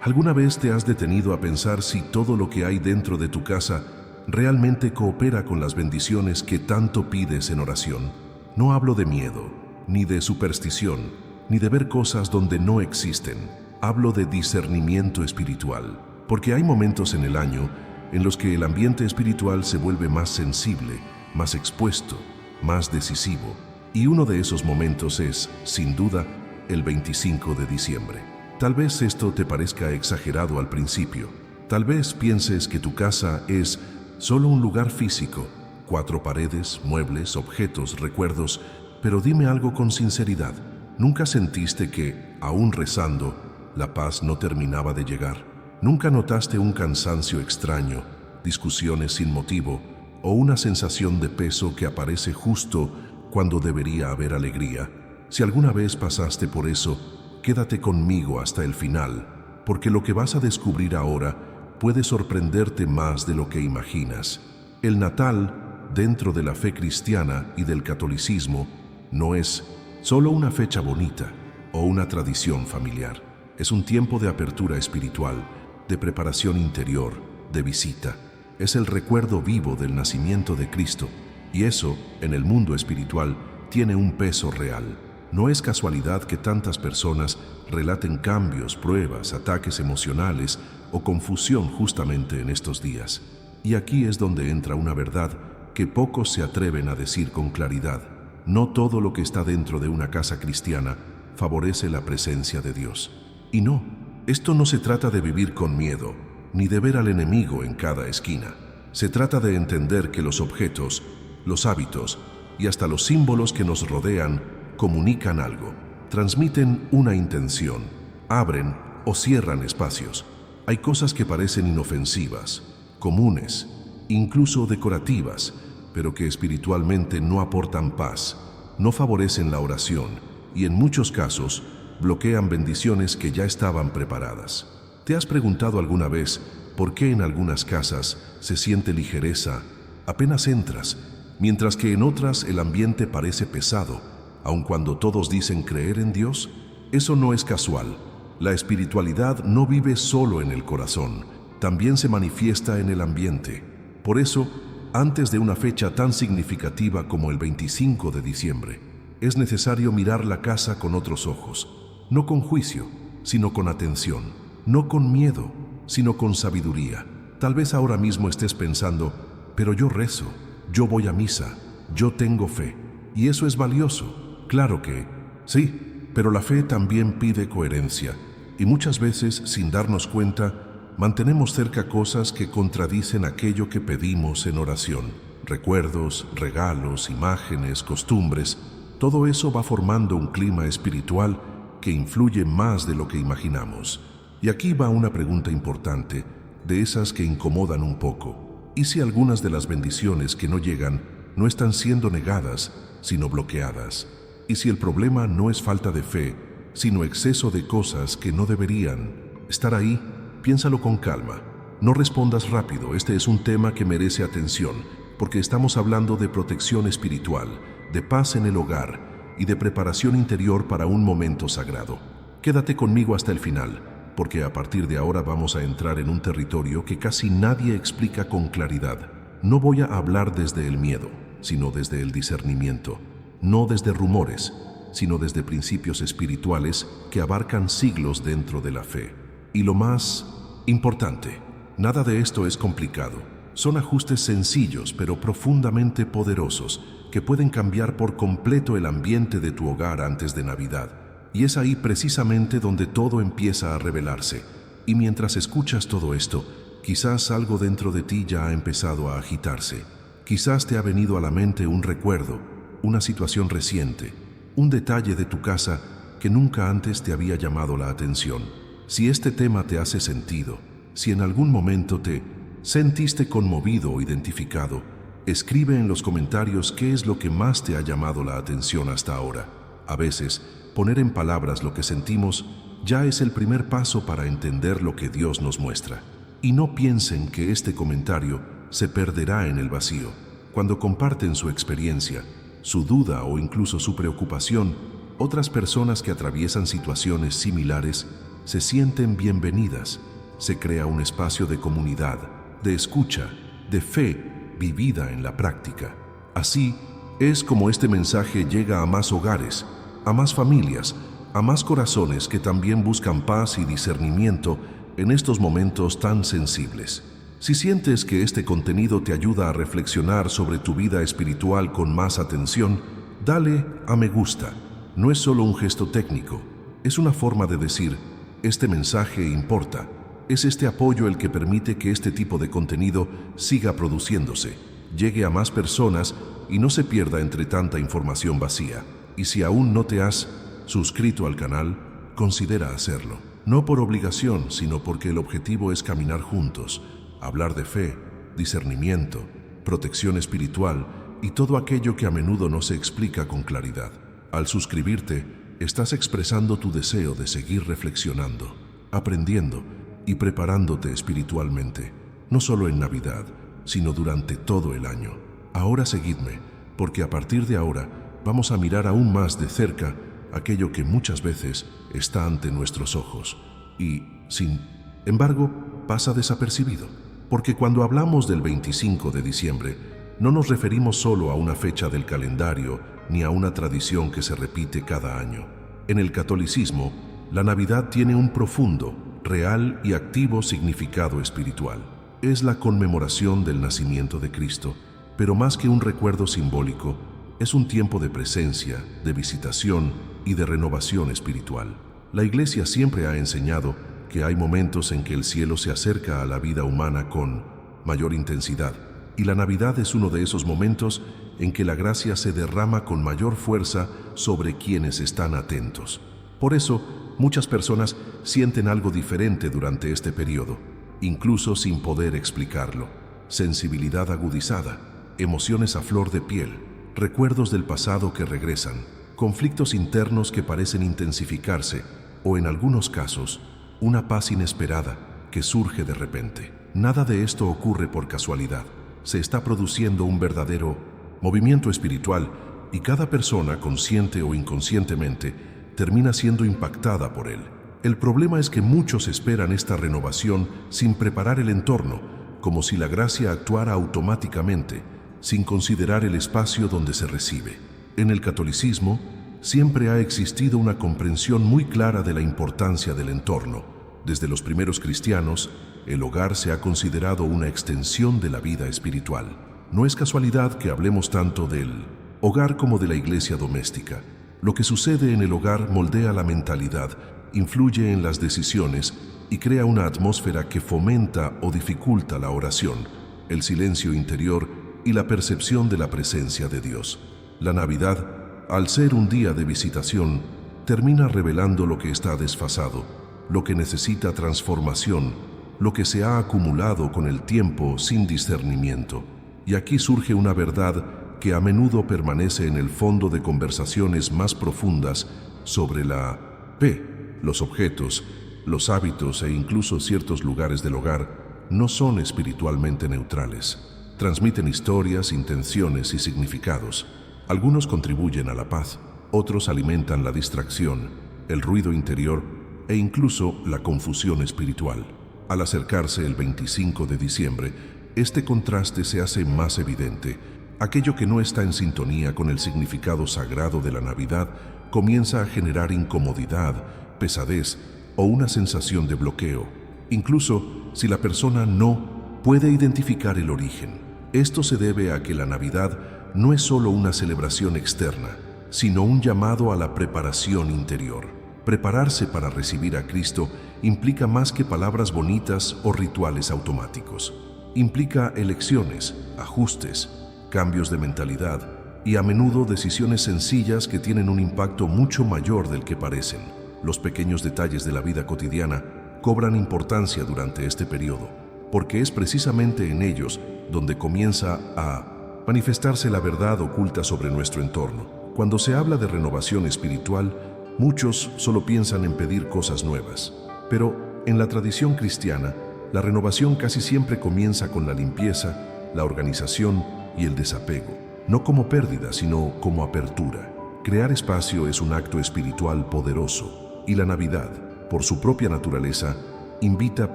¿Alguna vez te has detenido a pensar si todo lo que hay dentro de tu casa realmente coopera con las bendiciones que tanto pides en oración? No hablo de miedo, ni de superstición, ni de ver cosas donde no existen. Hablo de discernimiento espiritual, porque hay momentos en el año en los que el ambiente espiritual se vuelve más sensible, más expuesto, más decisivo. Y uno de esos momentos es, sin duda, el 25 de diciembre. Tal vez esto te parezca exagerado al principio. Tal vez pienses que tu casa es solo un lugar físico, 4 paredes, muebles, objetos, recuerdos, pero dime algo con sinceridad. ¿Nunca sentiste que, aún rezando, la paz no terminaba de llegar? ¿Nunca notaste un cansancio extraño, discusiones sin motivo o una sensación de peso que aparece justo cuando debería haber alegría? Si alguna vez pasaste por eso, quédate conmigo hasta el final, porque lo que vas a descubrir ahora puede sorprenderte más de lo que imaginas. El Natal, dentro de la fe cristiana y del catolicismo, no es solo una fecha bonita o una tradición familiar. Es un tiempo de apertura espiritual, de preparación interior, de visita. Es el recuerdo vivo del nacimiento de Cristo, y eso, en el mundo espiritual, tiene un peso real. No es casualidad que tantas personas relaten cambios, pruebas, ataques emocionales o confusión justamente en estos días. Y aquí es donde entra una verdad que pocos se atreven a decir con claridad. No todo lo que está dentro de una casa cristiana favorece la presencia de Dios. Y no, esto no se trata de vivir con miedo, ni de ver al enemigo en cada esquina. Se trata de entender que los objetos, los hábitos y hasta los símbolos que nos rodean comunican algo, transmiten una intención, abren o cierran espacios. Hay cosas que parecen inofensivas, comunes, incluso decorativas, pero que espiritualmente no aportan paz, no favorecen la oración y en muchos casos bloquean bendiciones que ya estaban preparadas. ¿Te has preguntado alguna vez por qué en algunas casas se siente ligereza apenas entras, mientras que en otras el ambiente parece pesado, aun cuando todos dicen creer en Dios? Eso no es casual. La espiritualidad no vive solo en el corazón, también se manifiesta en el ambiente. Por eso, antes de una fecha tan significativa como el 25 de diciembre, es necesario mirar la casa con otros ojos, no con juicio, sino con atención, no con miedo, sino con sabiduría. Tal vez ahora mismo estés pensando, pero yo rezo, yo voy a misa, yo tengo fe, y eso es valioso. Claro que sí, pero la fe también pide coherencia, y muchas veces, sin darnos cuenta, mantenemos cerca cosas que contradicen aquello que pedimos en oración. Recuerdos, regalos, imágenes, costumbres, todo eso va formando un clima espiritual que influye más de lo que imaginamos. Y aquí va una pregunta importante, de esas que incomodan un poco. ¿Y si algunas de las bendiciones que no llegan no están siendo negadas, sino bloqueadas? ¿Y si el problema no es falta de fe, sino exceso de cosas que no deberían estar ahí? Piénsalo con calma. No respondas rápido, este es un tema que merece atención, porque estamos hablando de protección espiritual, de paz en el hogar y de preparación interior para un momento sagrado. Quédate conmigo hasta el final, porque a partir de ahora vamos a entrar en un territorio que casi nadie explica con claridad. No voy a hablar desde el miedo, sino desde el discernimiento, no desde rumores, sino desde principios espirituales que abarcan siglos dentro de la fe. Y lo más importante, nada de esto es complicado. Son ajustes sencillos pero profundamente poderosos que pueden cambiar por completo el ambiente de tu hogar antes de Navidad. Y es ahí precisamente donde todo empieza a revelarse. Y mientras escuchas todo esto, quizás algo dentro de ti ya ha empezado a agitarse. Quizás te ha venido a la mente un recuerdo, una situación reciente, un detalle de tu casa que nunca antes te había llamado la atención. Si este tema te hace sentido, si en algún momento te sentiste conmovido o identificado, escribe en los comentarios qué es lo que más te ha llamado la atención hasta ahora. A veces, poner en palabras lo que sentimos ya es el primer paso para entender lo que Dios nos muestra. Y no piensen que este comentario se perderá en el vacío. Cuando comparten su experiencia, su duda o incluso su preocupación, otras personas que atraviesan situaciones similares se sienten bienvenidas. Se crea un espacio de comunidad, de escucha, de fe vivida en la práctica. Así es como este mensaje llega a más hogares, a más familias, a más corazones que también buscan paz y discernimiento en estos momentos tan sensibles. Si sientes que este contenido te ayuda a reflexionar sobre tu vida espiritual con más atención, dale a me gusta. No es solo un gesto técnico, es una forma de decir, este mensaje importa. Es este apoyo el que permite que este tipo de contenido siga produciéndose, llegue a más personas y no se pierda entre tanta información vacía. Y si aún no te has suscrito al canal, considera hacerlo. No por obligación, sino porque el objetivo es caminar juntos, hablar de fe, discernimiento, protección espiritual y todo aquello que a menudo no se explica con claridad. Al suscribirte, estás expresando tu deseo de seguir reflexionando, aprendiendo y preparándote espiritualmente, no solo en Navidad, sino durante todo el año. Ahora seguidme, porque a partir de ahora vamos a mirar aún más de cerca aquello que muchas veces está ante nuestros ojos y, sin embargo, pasa desapercibido. Porque cuando hablamos del 25 de diciembre, no nos referimos solo a una fecha del calendario ni a una tradición que se repite cada año. En el catolicismo, la Navidad tiene un profundo, real y activo significado espiritual. Es la conmemoración del nacimiento de Cristo, pero más que un recuerdo simbólico, es un tiempo de presencia, de visitación y de renovación espiritual. La Iglesia siempre ha enseñado que hay momentos en que el cielo se acerca a la vida humana con mayor intensidad, y la Navidad es uno de esos momentos en que la gracia se derrama con mayor fuerza sobre quienes están atentos. Por eso, muchas personas sienten algo diferente durante este periodo, incluso sin poder explicarlo. Sensibilidad agudizada, emociones a flor de piel, recuerdos del pasado que regresan, conflictos internos que parecen intensificarse, o en algunos casos, una paz inesperada que surge de repente. Nada de esto ocurre por casualidad. Se está produciendo un verdadero movimiento espiritual y cada persona, consciente o inconscientemente, termina siendo impactada por él. El problema es que muchos esperan esta renovación sin preparar el entorno, como si la gracia actuara automáticamente, sin considerar el espacio donde se recibe. En el catolicismo, siempre ha existido una comprensión muy clara de la importancia del entorno. Desde los primeros cristianos, el hogar se ha considerado una extensión de la vida espiritual. No es casualidad que hablemos tanto del hogar como de la iglesia doméstica. Lo que sucede en el hogar moldea la mentalidad, influye en las decisiones y crea una atmósfera que fomenta o dificulta la oración, el silencio interior y la percepción de la presencia de Dios. La Navidad, al ser un día de visitación, termina revelando lo que está desfasado, lo que necesita transformación, lo que se ha acumulado con el tiempo sin discernimiento. Y aquí surge una verdad que a menudo permanece en el fondo de conversaciones más profundas sobre la fe. Los objetos, los hábitos e incluso ciertos lugares del hogar no son espiritualmente neutrales. Transmiten historias, intenciones y significados. Algunos contribuyen a la paz, otros alimentan la distracción, el ruido interior e incluso la confusión espiritual. Al acercarse el 25 de diciembre, este contraste se hace más evidente. Aquello que no está en sintonía con el significado sagrado de la Navidad comienza a generar incomodidad, pesadez o una sensación de bloqueo, incluso si la persona no puede identificar el origen. Esto se debe a que la Navidad no es solo una celebración externa, sino un llamado a la preparación interior. Prepararse para recibir a Cristo implica más que palabras bonitas o rituales automáticos. Implica elecciones, ajustes, cambios de mentalidad y a menudo decisiones sencillas que tienen un impacto mucho mayor del que parecen. Los pequeños detalles de la vida cotidiana cobran importancia durante este periodo, porque es precisamente en ellos donde comienza a manifestarse la verdad oculta sobre nuestro entorno. Cuando se habla de renovación espiritual, muchos solo piensan en pedir cosas nuevas, pero en la tradición cristiana, la renovación casi siempre comienza con la limpieza, la organización y el desapego, no como pérdida, sino como apertura. Crear espacio es un acto espiritual poderoso, y la Navidad, por su propia naturaleza, invita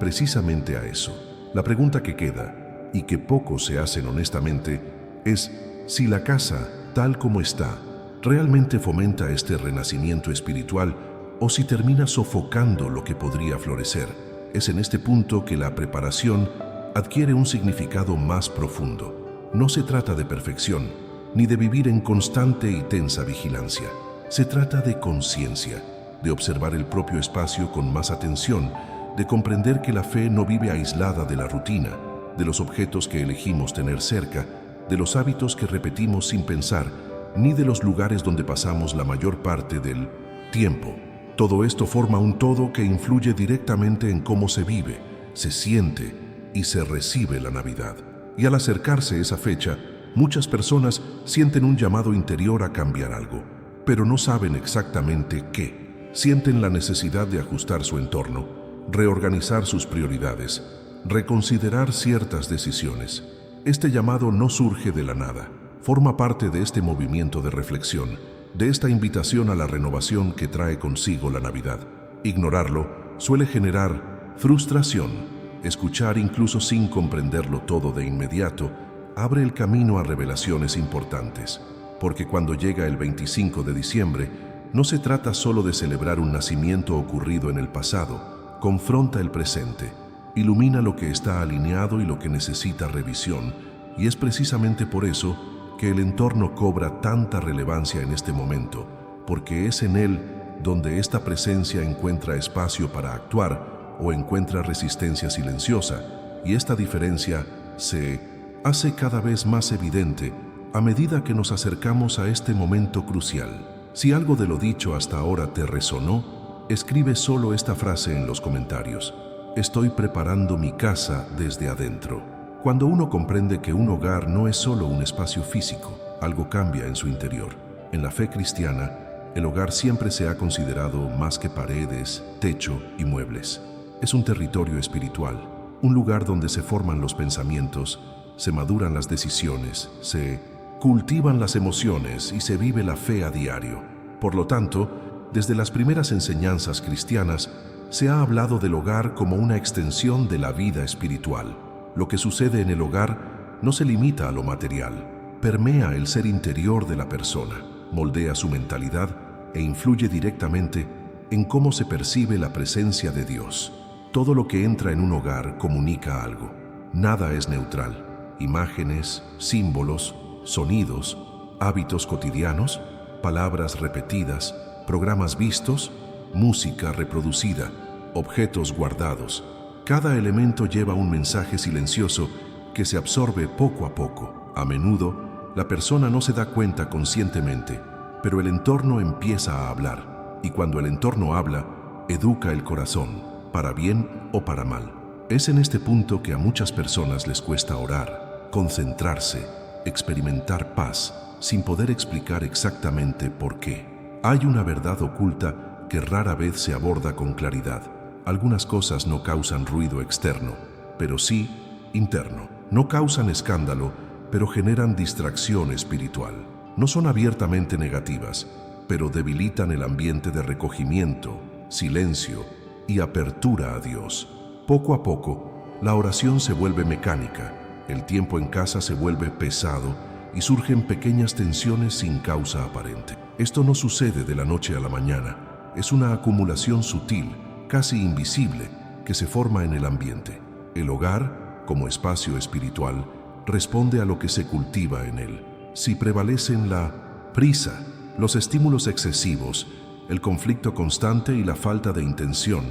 precisamente a eso. La pregunta que queda, y que pocos se hacen honestamente, es si la casa, tal como está, realmente fomenta este renacimiento espiritual o si termina sofocando lo que podría florecer. Es en este punto que la preparación adquiere un significado más profundo. No se trata de perfección, ni de vivir en constante y tensa vigilancia. Se trata de conciencia, de observar el propio espacio con más atención, de comprender que la fe no vive aislada de la rutina, de los objetos que elegimos tener cerca, de los hábitos que repetimos sin pensar, ni de los lugares donde pasamos la mayor parte del tiempo. Todo esto forma un todo que influye directamente en cómo se vive, se siente y se recibe la Navidad. Y al acercarse esa fecha, muchas personas sienten un llamado interior a cambiar algo, pero no saben exactamente qué. Sienten la necesidad de ajustar su entorno, reorganizar sus prioridades, reconsiderar ciertas decisiones. Este llamado no surge de la nada, forma parte de este movimiento de reflexión, de esta invitación a la renovación que trae consigo la Navidad. Ignorarlo suele generar frustración. Escuchar incluso sin comprenderlo todo de inmediato abre el camino a revelaciones importantes, porque cuando llega el 25 de diciembre, no se trata solo de celebrar un nacimiento ocurrido en el pasado, confronta el presente, ilumina lo que está alineado y lo que necesita revisión, y es precisamente por eso que el entorno cobra tanta relevancia en este momento, porque es en él donde esta presencia encuentra espacio para actuar o encuentra resistencia silenciosa, y esta diferencia se hace cada vez más evidente a medida que nos acercamos a este momento crucial. Si algo de lo dicho hasta ahora te resonó, escribe solo esta frase en los comentarios: estoy preparando mi casa desde adentro. Cuando uno comprende que un hogar no es solo un espacio físico, algo cambia en su interior. En la fe cristiana, el hogar siempre se ha considerado más que paredes, techo y muebles. Es un territorio espiritual, un lugar donde se forman los pensamientos, se maduran las decisiones, se cultivan las emociones y se vive la fe a diario. Por lo tanto, desde las primeras enseñanzas cristianas, se ha hablado del hogar como una extensión de la vida espiritual. Lo que sucede en el hogar no se limita a lo material, permea el ser interior de la persona, moldea su mentalidad e influye directamente en cómo se percibe la presencia de Dios. Todo lo que entra en un hogar comunica algo. Nada es neutral. Imágenes, símbolos, sonidos, hábitos cotidianos, palabras repetidas, programas vistos, música reproducida, objetos guardados. Cada elemento lleva un mensaje silencioso que se absorbe poco a poco. A menudo, la persona no se da cuenta conscientemente, pero el entorno empieza a hablar, y cuando el entorno habla, educa el corazón, para bien o para mal. Es en este punto que a muchas personas les cuesta orar, concentrarse, experimentar paz, sin poder explicar exactamente por qué. Hay una verdad oculta que rara vez se aborda con claridad. Algunas cosas no causan ruido externo, pero sí interno. No causan escándalo, pero generan distracción espiritual. No son abiertamente negativas, pero debilitan el ambiente de recogimiento, silencio y apertura a Dios. Poco a poco, la oración se vuelve mecánica, el tiempo en casa se vuelve pesado y surgen pequeñas tensiones sin causa aparente. Esto no sucede de la noche a la mañana, es una acumulación sutil, casi invisible, que se forma en el ambiente. El hogar, como espacio espiritual, responde a lo que se cultiva en él. Si prevalecen la prisa, los estímulos excesivos, el conflicto constante y la falta de intención,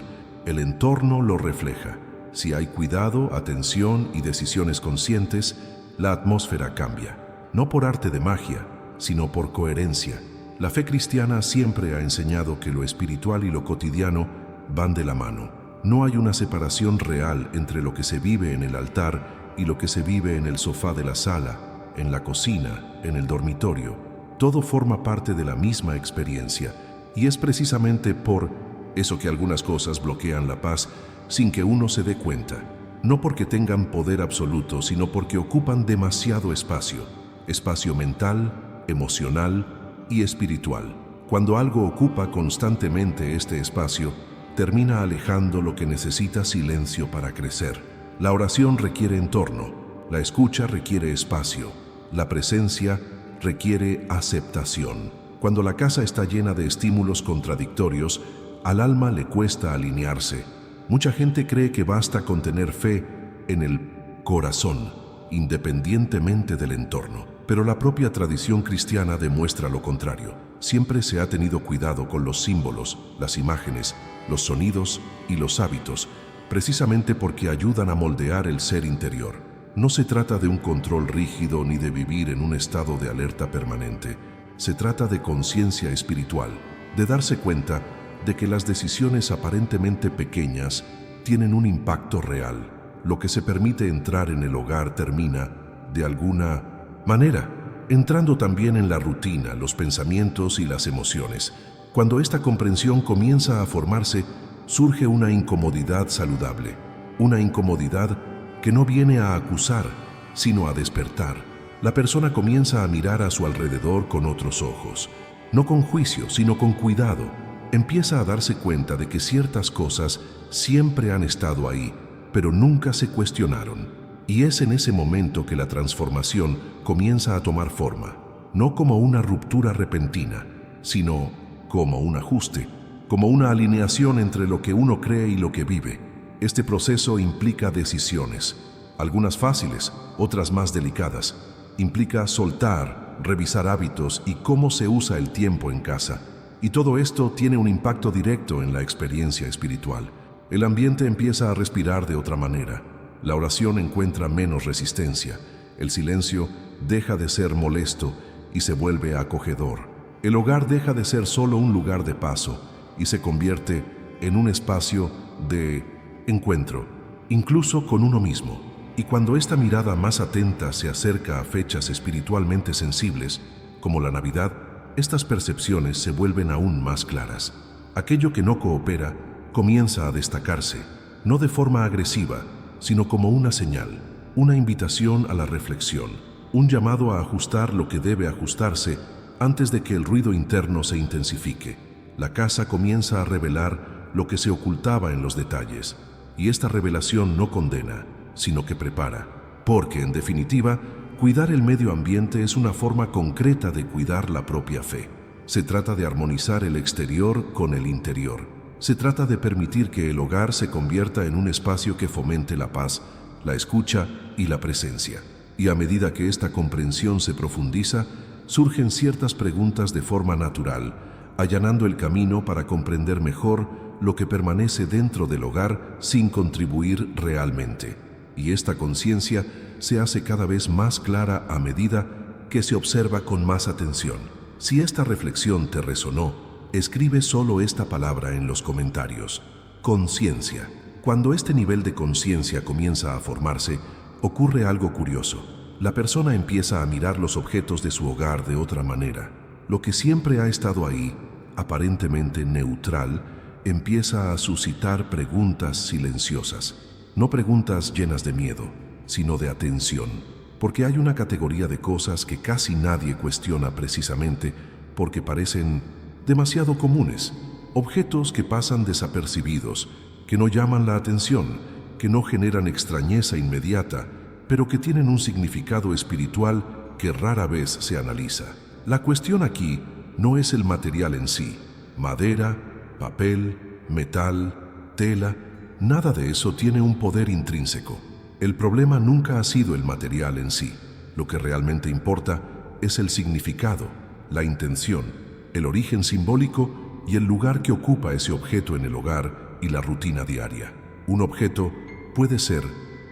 el entorno lo refleja. Si hay cuidado, atención y decisiones conscientes, la atmósfera cambia. No por arte de magia, sino por coherencia. La fe cristiana siempre ha enseñado que lo espiritual y lo cotidiano van de la mano. No hay una separación real entre lo que se vive en el altar y lo que se vive en el sofá de la sala, en la cocina, en el dormitorio. Todo forma parte de la misma experiencia, y es precisamente por eso que algunas cosas bloquean la paz sin que uno se dé cuenta. No porque tengan poder absoluto, sino porque ocupan demasiado espacio mental, emocional y espiritual. Cuando algo ocupa constantemente este espacio, termina alejando lo que necesita silencio para crecer. La oración requiere entorno, la escucha requiere espacio, la presencia requiere aceptación. Cuando la casa está llena de estímulos contradictorios, al alma le cuesta alinearse. Mucha gente cree que basta con tener fe en el corazón, independientemente del entorno. Pero la propia tradición cristiana demuestra lo contrario. Siempre se ha tenido cuidado con los símbolos, las imágenes, los sonidos y los hábitos, precisamente porque ayudan a moldear el ser interior. No se trata de un control rígido ni de vivir en un estado de alerta permanente. Se trata de conciencia espiritual, de darse cuenta de que las decisiones aparentemente pequeñas tienen un impacto real. Lo que se permite entrar en el hogar termina, de alguna manera, entrando también en la rutina, los pensamientos y las emociones. Cuando esta comprensión comienza a formarse, surge una incomodidad saludable, una incomodidad que no viene a acusar, sino a despertar. La persona comienza a mirar a su alrededor con otros ojos, no con juicio, sino con cuidado. Empieza a darse cuenta de que ciertas cosas siempre han estado ahí, pero nunca se cuestionaron. Y es en ese momento que la transformación comienza a tomar forma, no como una ruptura repentina, sino como un ajuste, como una alineación entre lo que uno cree y lo que vive. Este proceso implica decisiones, algunas fáciles, otras más delicadas. Implica soltar, revisar hábitos y cómo se usa el tiempo en casa. Y todo esto tiene un impacto directo en la experiencia espiritual. El ambiente empieza a respirar de otra manera. La oración encuentra menos resistencia. El silencio deja de ser molesto y se vuelve acogedor. El hogar deja de ser solo un lugar de paso y se convierte en un espacio de encuentro, incluso con uno mismo. Y cuando esta mirada más atenta se acerca a fechas espiritualmente sensibles, como la Navidad, estas percepciones se vuelven aún más claras. Aquello que no coopera comienza a destacarse, no de forma agresiva, sino como una señal, una invitación a la reflexión, un llamado a ajustar lo que debe ajustarse antes de que el ruido interno se intensifique. La casa comienza a revelar lo que se ocultaba en los detalles, y esta revelación no condena, sino que prepara, porque, en definitiva, cuidar el medio ambiente es una forma concreta de cuidar la propia fe. Se trata de armonizar el exterior con el interior. Se trata de permitir que el hogar se convierta en un espacio que fomente la paz, la escucha y la presencia. Y a medida que esta comprensión se profundiza, surgen ciertas preguntas de forma natural, allanando el camino para comprender mejor lo que permanece dentro del hogar sin contribuir realmente. Y esta conciencia se hace cada vez más clara a medida que se observa con más atención. Si esta reflexión te resonó, escribe solo esta palabra en los comentarios: conciencia. Cuando este nivel de conciencia comienza a formarse, ocurre algo curioso. La persona empieza a mirar los objetos de su hogar de otra manera. Lo que siempre ha estado ahí, aparentemente neutral, empieza a suscitar preguntas silenciosas. No preguntas llenas de miedo, sino de atención, porque hay una categoría de cosas que casi nadie cuestiona precisamente porque parecen demasiado comunes, objetos que pasan desapercibidos, que no llaman la atención, que no generan extrañeza inmediata, pero que tienen un significado espiritual que rara vez se analiza. La cuestión aquí no es el material en sí, madera, papel, metal, tela. Nada de eso tiene un poder intrínseco. El problema nunca ha sido el material en sí. Lo que realmente importa es el significado, la intención, el origen simbólico y el lugar que ocupa ese objeto en el hogar y la rutina diaria. Un objeto puede ser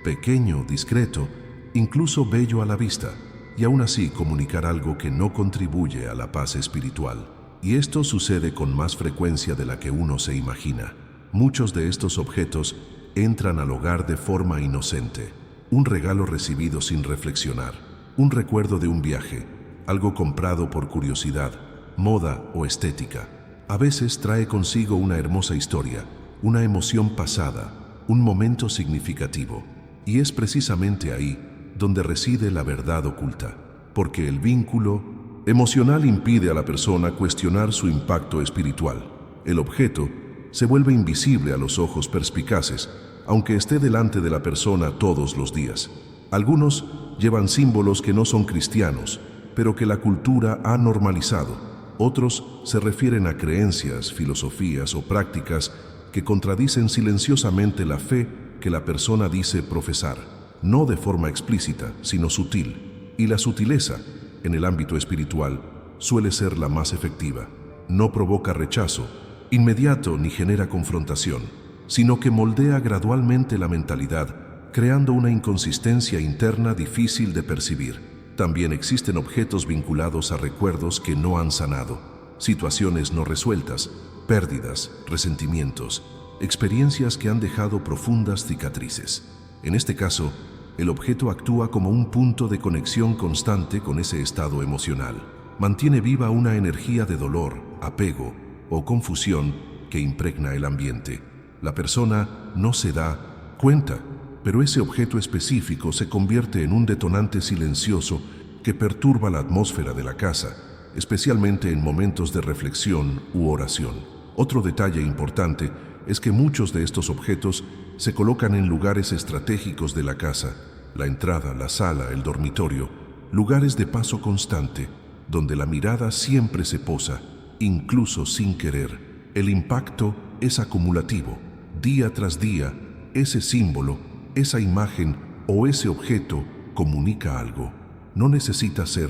pequeño, discreto, incluso bello a la vista, y aún así comunicar algo que no contribuye a la paz espiritual. Y esto sucede con más frecuencia de la que uno se imagina. Muchos de estos objetos entran al hogar de forma inocente, un regalo recibido sin reflexionar, un recuerdo de un viaje, algo comprado por curiosidad, moda o estética. A veces trae consigo una hermosa historia, una emoción pasada, un momento significativo. Y es precisamente ahí donde reside la verdad oculta, porque el vínculo emocional impide a la persona cuestionar su impacto espiritual. El objeto se vuelve invisible a los ojos perspicaces, aunque esté delante de la persona todos los días. Algunos llevan símbolos que no son cristianos, pero que la cultura ha normalizado. Otros se refieren a creencias, filosofías o prácticas que contradicen silenciosamente la fe que la persona dice profesar, no de forma explícita, sino sutil. Y la sutileza, en el ámbito espiritual, suele ser la más efectiva. No provoca rechazo inmediato ni genera confrontación, sino que moldea gradualmente la mentalidad, creando una inconsistencia interna difícil de percibir. También existen objetos vinculados a recuerdos que no han sanado, situaciones no resueltas, pérdidas, resentimientos, experiencias que han dejado profundas cicatrices. En este caso, el objeto actúa como un punto de conexión constante con ese estado emocional. Mantiene viva una energía de dolor, apego o confusión que impregna el ambiente. La persona no se da cuenta, pero ese objeto específico se convierte en un detonante silencioso que perturba la atmósfera de la casa, especialmente en momentos de reflexión u oración. Otro detalle importante es que muchos de estos objetos se colocan en lugares estratégicos de la casa: la entrada, la sala, el dormitorio, lugares de paso constante, donde la mirada siempre se posa, incluso sin querer. El impacto es acumulativo. Día tras día, ese símbolo, esa imagen o ese objeto comunica algo. No necesita ser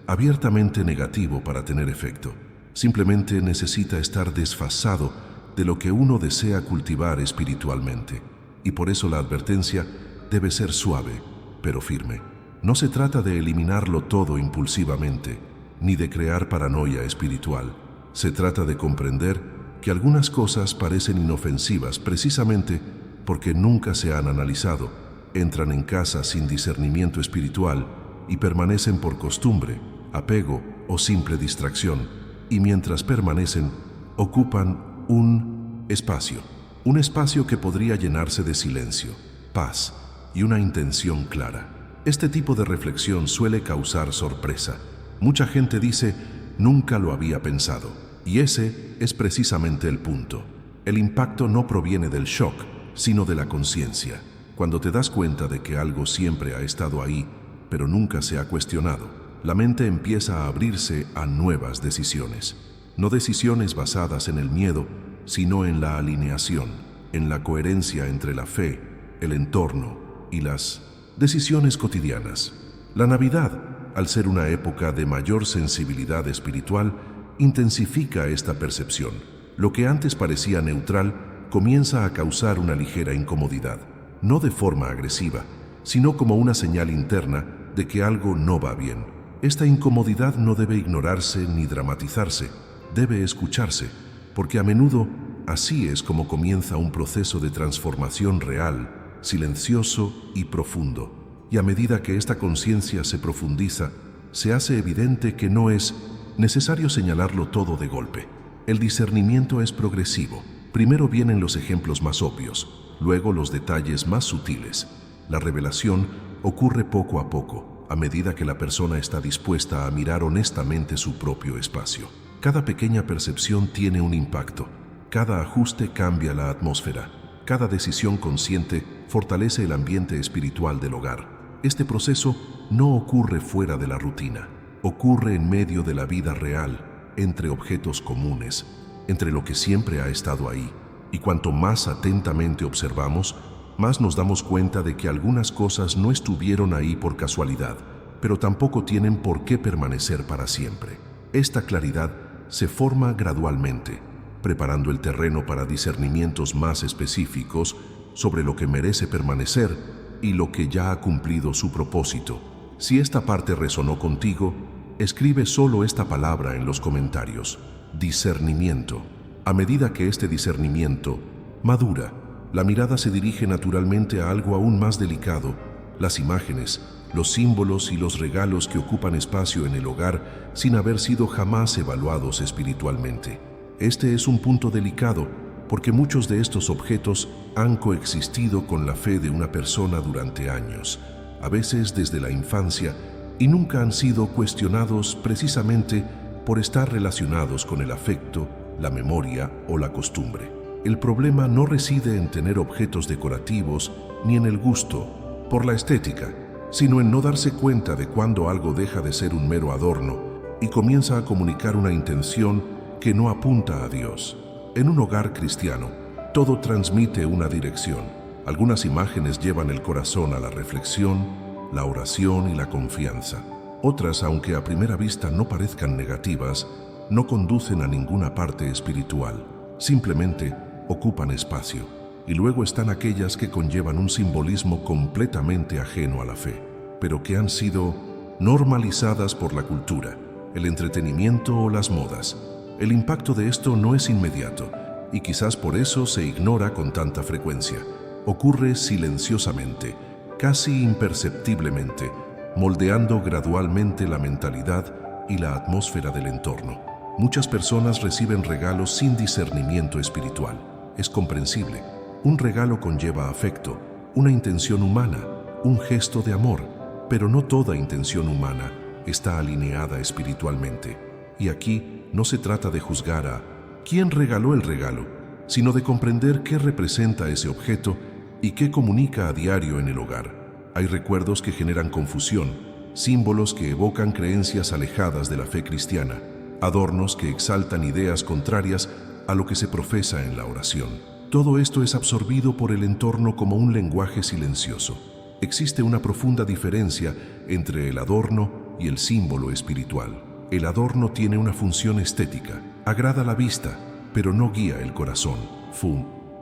abiertamente negativo para tener efecto. Simplemente necesita estar desfasado de lo que uno desea cultivar espiritualmente. Y por eso la advertencia debe ser suave, pero firme. No se trata de eliminarlo todo impulsivamente, ni de crear paranoia espiritual. Se trata de comprender que algunas cosas parecen inofensivas precisamente porque nunca se han analizado, entran en casa sin discernimiento espiritual y permanecen por costumbre, apego o simple distracción, y mientras permanecen, ocupan un espacio que podría llenarse de silencio, paz y una intención clara. Este tipo de reflexión suele causar sorpresa. Mucha gente dice: nunca lo había pensado. Y ese es precisamente el punto. El impacto no proviene del shock, sino de la conciencia. Cuando te das cuenta de que algo siempre ha estado ahí, pero nunca se ha cuestionado, la mente empieza a abrirse a nuevas decisiones. No decisiones basadas en el miedo, sino en la alineación, en la coherencia entre la fe, el entorno y las decisiones cotidianas. La Navidad, al ser una época de mayor sensibilidad espiritual, intensifica esta percepción. Lo que antes parecía neutral comienza a causar una ligera incomodidad, no de forma agresiva, sino como una señal interna de que algo no va bien. Esta incomodidad no debe ignorarse ni dramatizarse, debe escucharse, porque a menudo así es como comienza un proceso de transformación real, silencioso y profundo. Y a medida que esta conciencia se profundiza, se hace evidente que no es necesario señalarlo todo de golpe. El discernimiento es progresivo. Primero vienen los ejemplos más obvios, luego los detalles más sutiles. La revelación ocurre poco a poco, a medida que la persona está dispuesta a mirar honestamente su propio espacio. Cada pequeña percepción tiene un impacto. Cada ajuste cambia la atmósfera. Cada decisión consciente fortalece el ambiente espiritual del hogar. Este proceso no ocurre fuera de la rutina. Ocurre en medio de la vida real, entre objetos comunes, entre lo que siempre ha estado ahí. Y cuanto más atentamente observamos, más nos damos cuenta de que algunas cosas no estuvieron ahí por casualidad, pero tampoco tienen por qué permanecer para siempre. Esta claridad se forma gradualmente, preparando el terreno para discernimientos más específicos sobre lo que merece permanecer y lo que ya ha cumplido su propósito. Si esta parte resonó contigo, escribe solo esta palabra en los comentarios: discernimiento. A medida que este discernimiento madura, la mirada se dirige naturalmente a algo aún más delicado: las imágenes, los símbolos y los regalos que ocupan espacio en el hogar sin haber sido jamás evaluados espiritualmente. Este es un punto delicado porque muchos de estos objetos han coexistido con la fe de una persona durante años, a veces desde la infancia, y nunca han sido cuestionados precisamente por estar relacionados con el afecto, la memoria o la costumbre. El problema no reside en tener objetos decorativos ni en el gusto por la estética, sino en no darse cuenta de cuando algo deja de ser un mero adorno y comienza a comunicar una intención que no apunta a Dios. En un hogar cristiano, todo transmite una dirección. Algunas imágenes llevan el corazón a la reflexión, la oración y la confianza. Otras, aunque a primera vista no parezcan negativas, no conducen a ninguna parte espiritual. Simplemente ocupan espacio. Y luego están aquellas que conllevan un simbolismo completamente ajeno a la fe, pero que han sido normalizadas por la cultura, el entretenimiento o las modas. El impacto de esto no es inmediato, y quizás por eso se ignora con tanta frecuencia. Ocurre silenciosamente, casi imperceptiblemente, moldeando gradualmente la mentalidad y la atmósfera del entorno. Muchas personas reciben regalos sin discernimiento espiritual. Es comprensible. Un regalo conlleva afecto, una intención humana, un gesto de amor, pero no toda intención humana está alineada espiritualmente. Y aquí no se trata de juzgar a quién regaló el regalo, sino de comprender qué representa ese objeto y qué comunica a diario en el hogar. Hay recuerdos que generan confusión, símbolos que evocan creencias alejadas de la fe cristiana, adornos que exaltan ideas contrarias a lo que se profesa en la oración. Todo esto es absorbido por el entorno como un lenguaje silencioso. Existe una profunda diferencia entre el adorno y el símbolo espiritual. El adorno tiene una función estética, agrada la vista, pero no guía el corazón.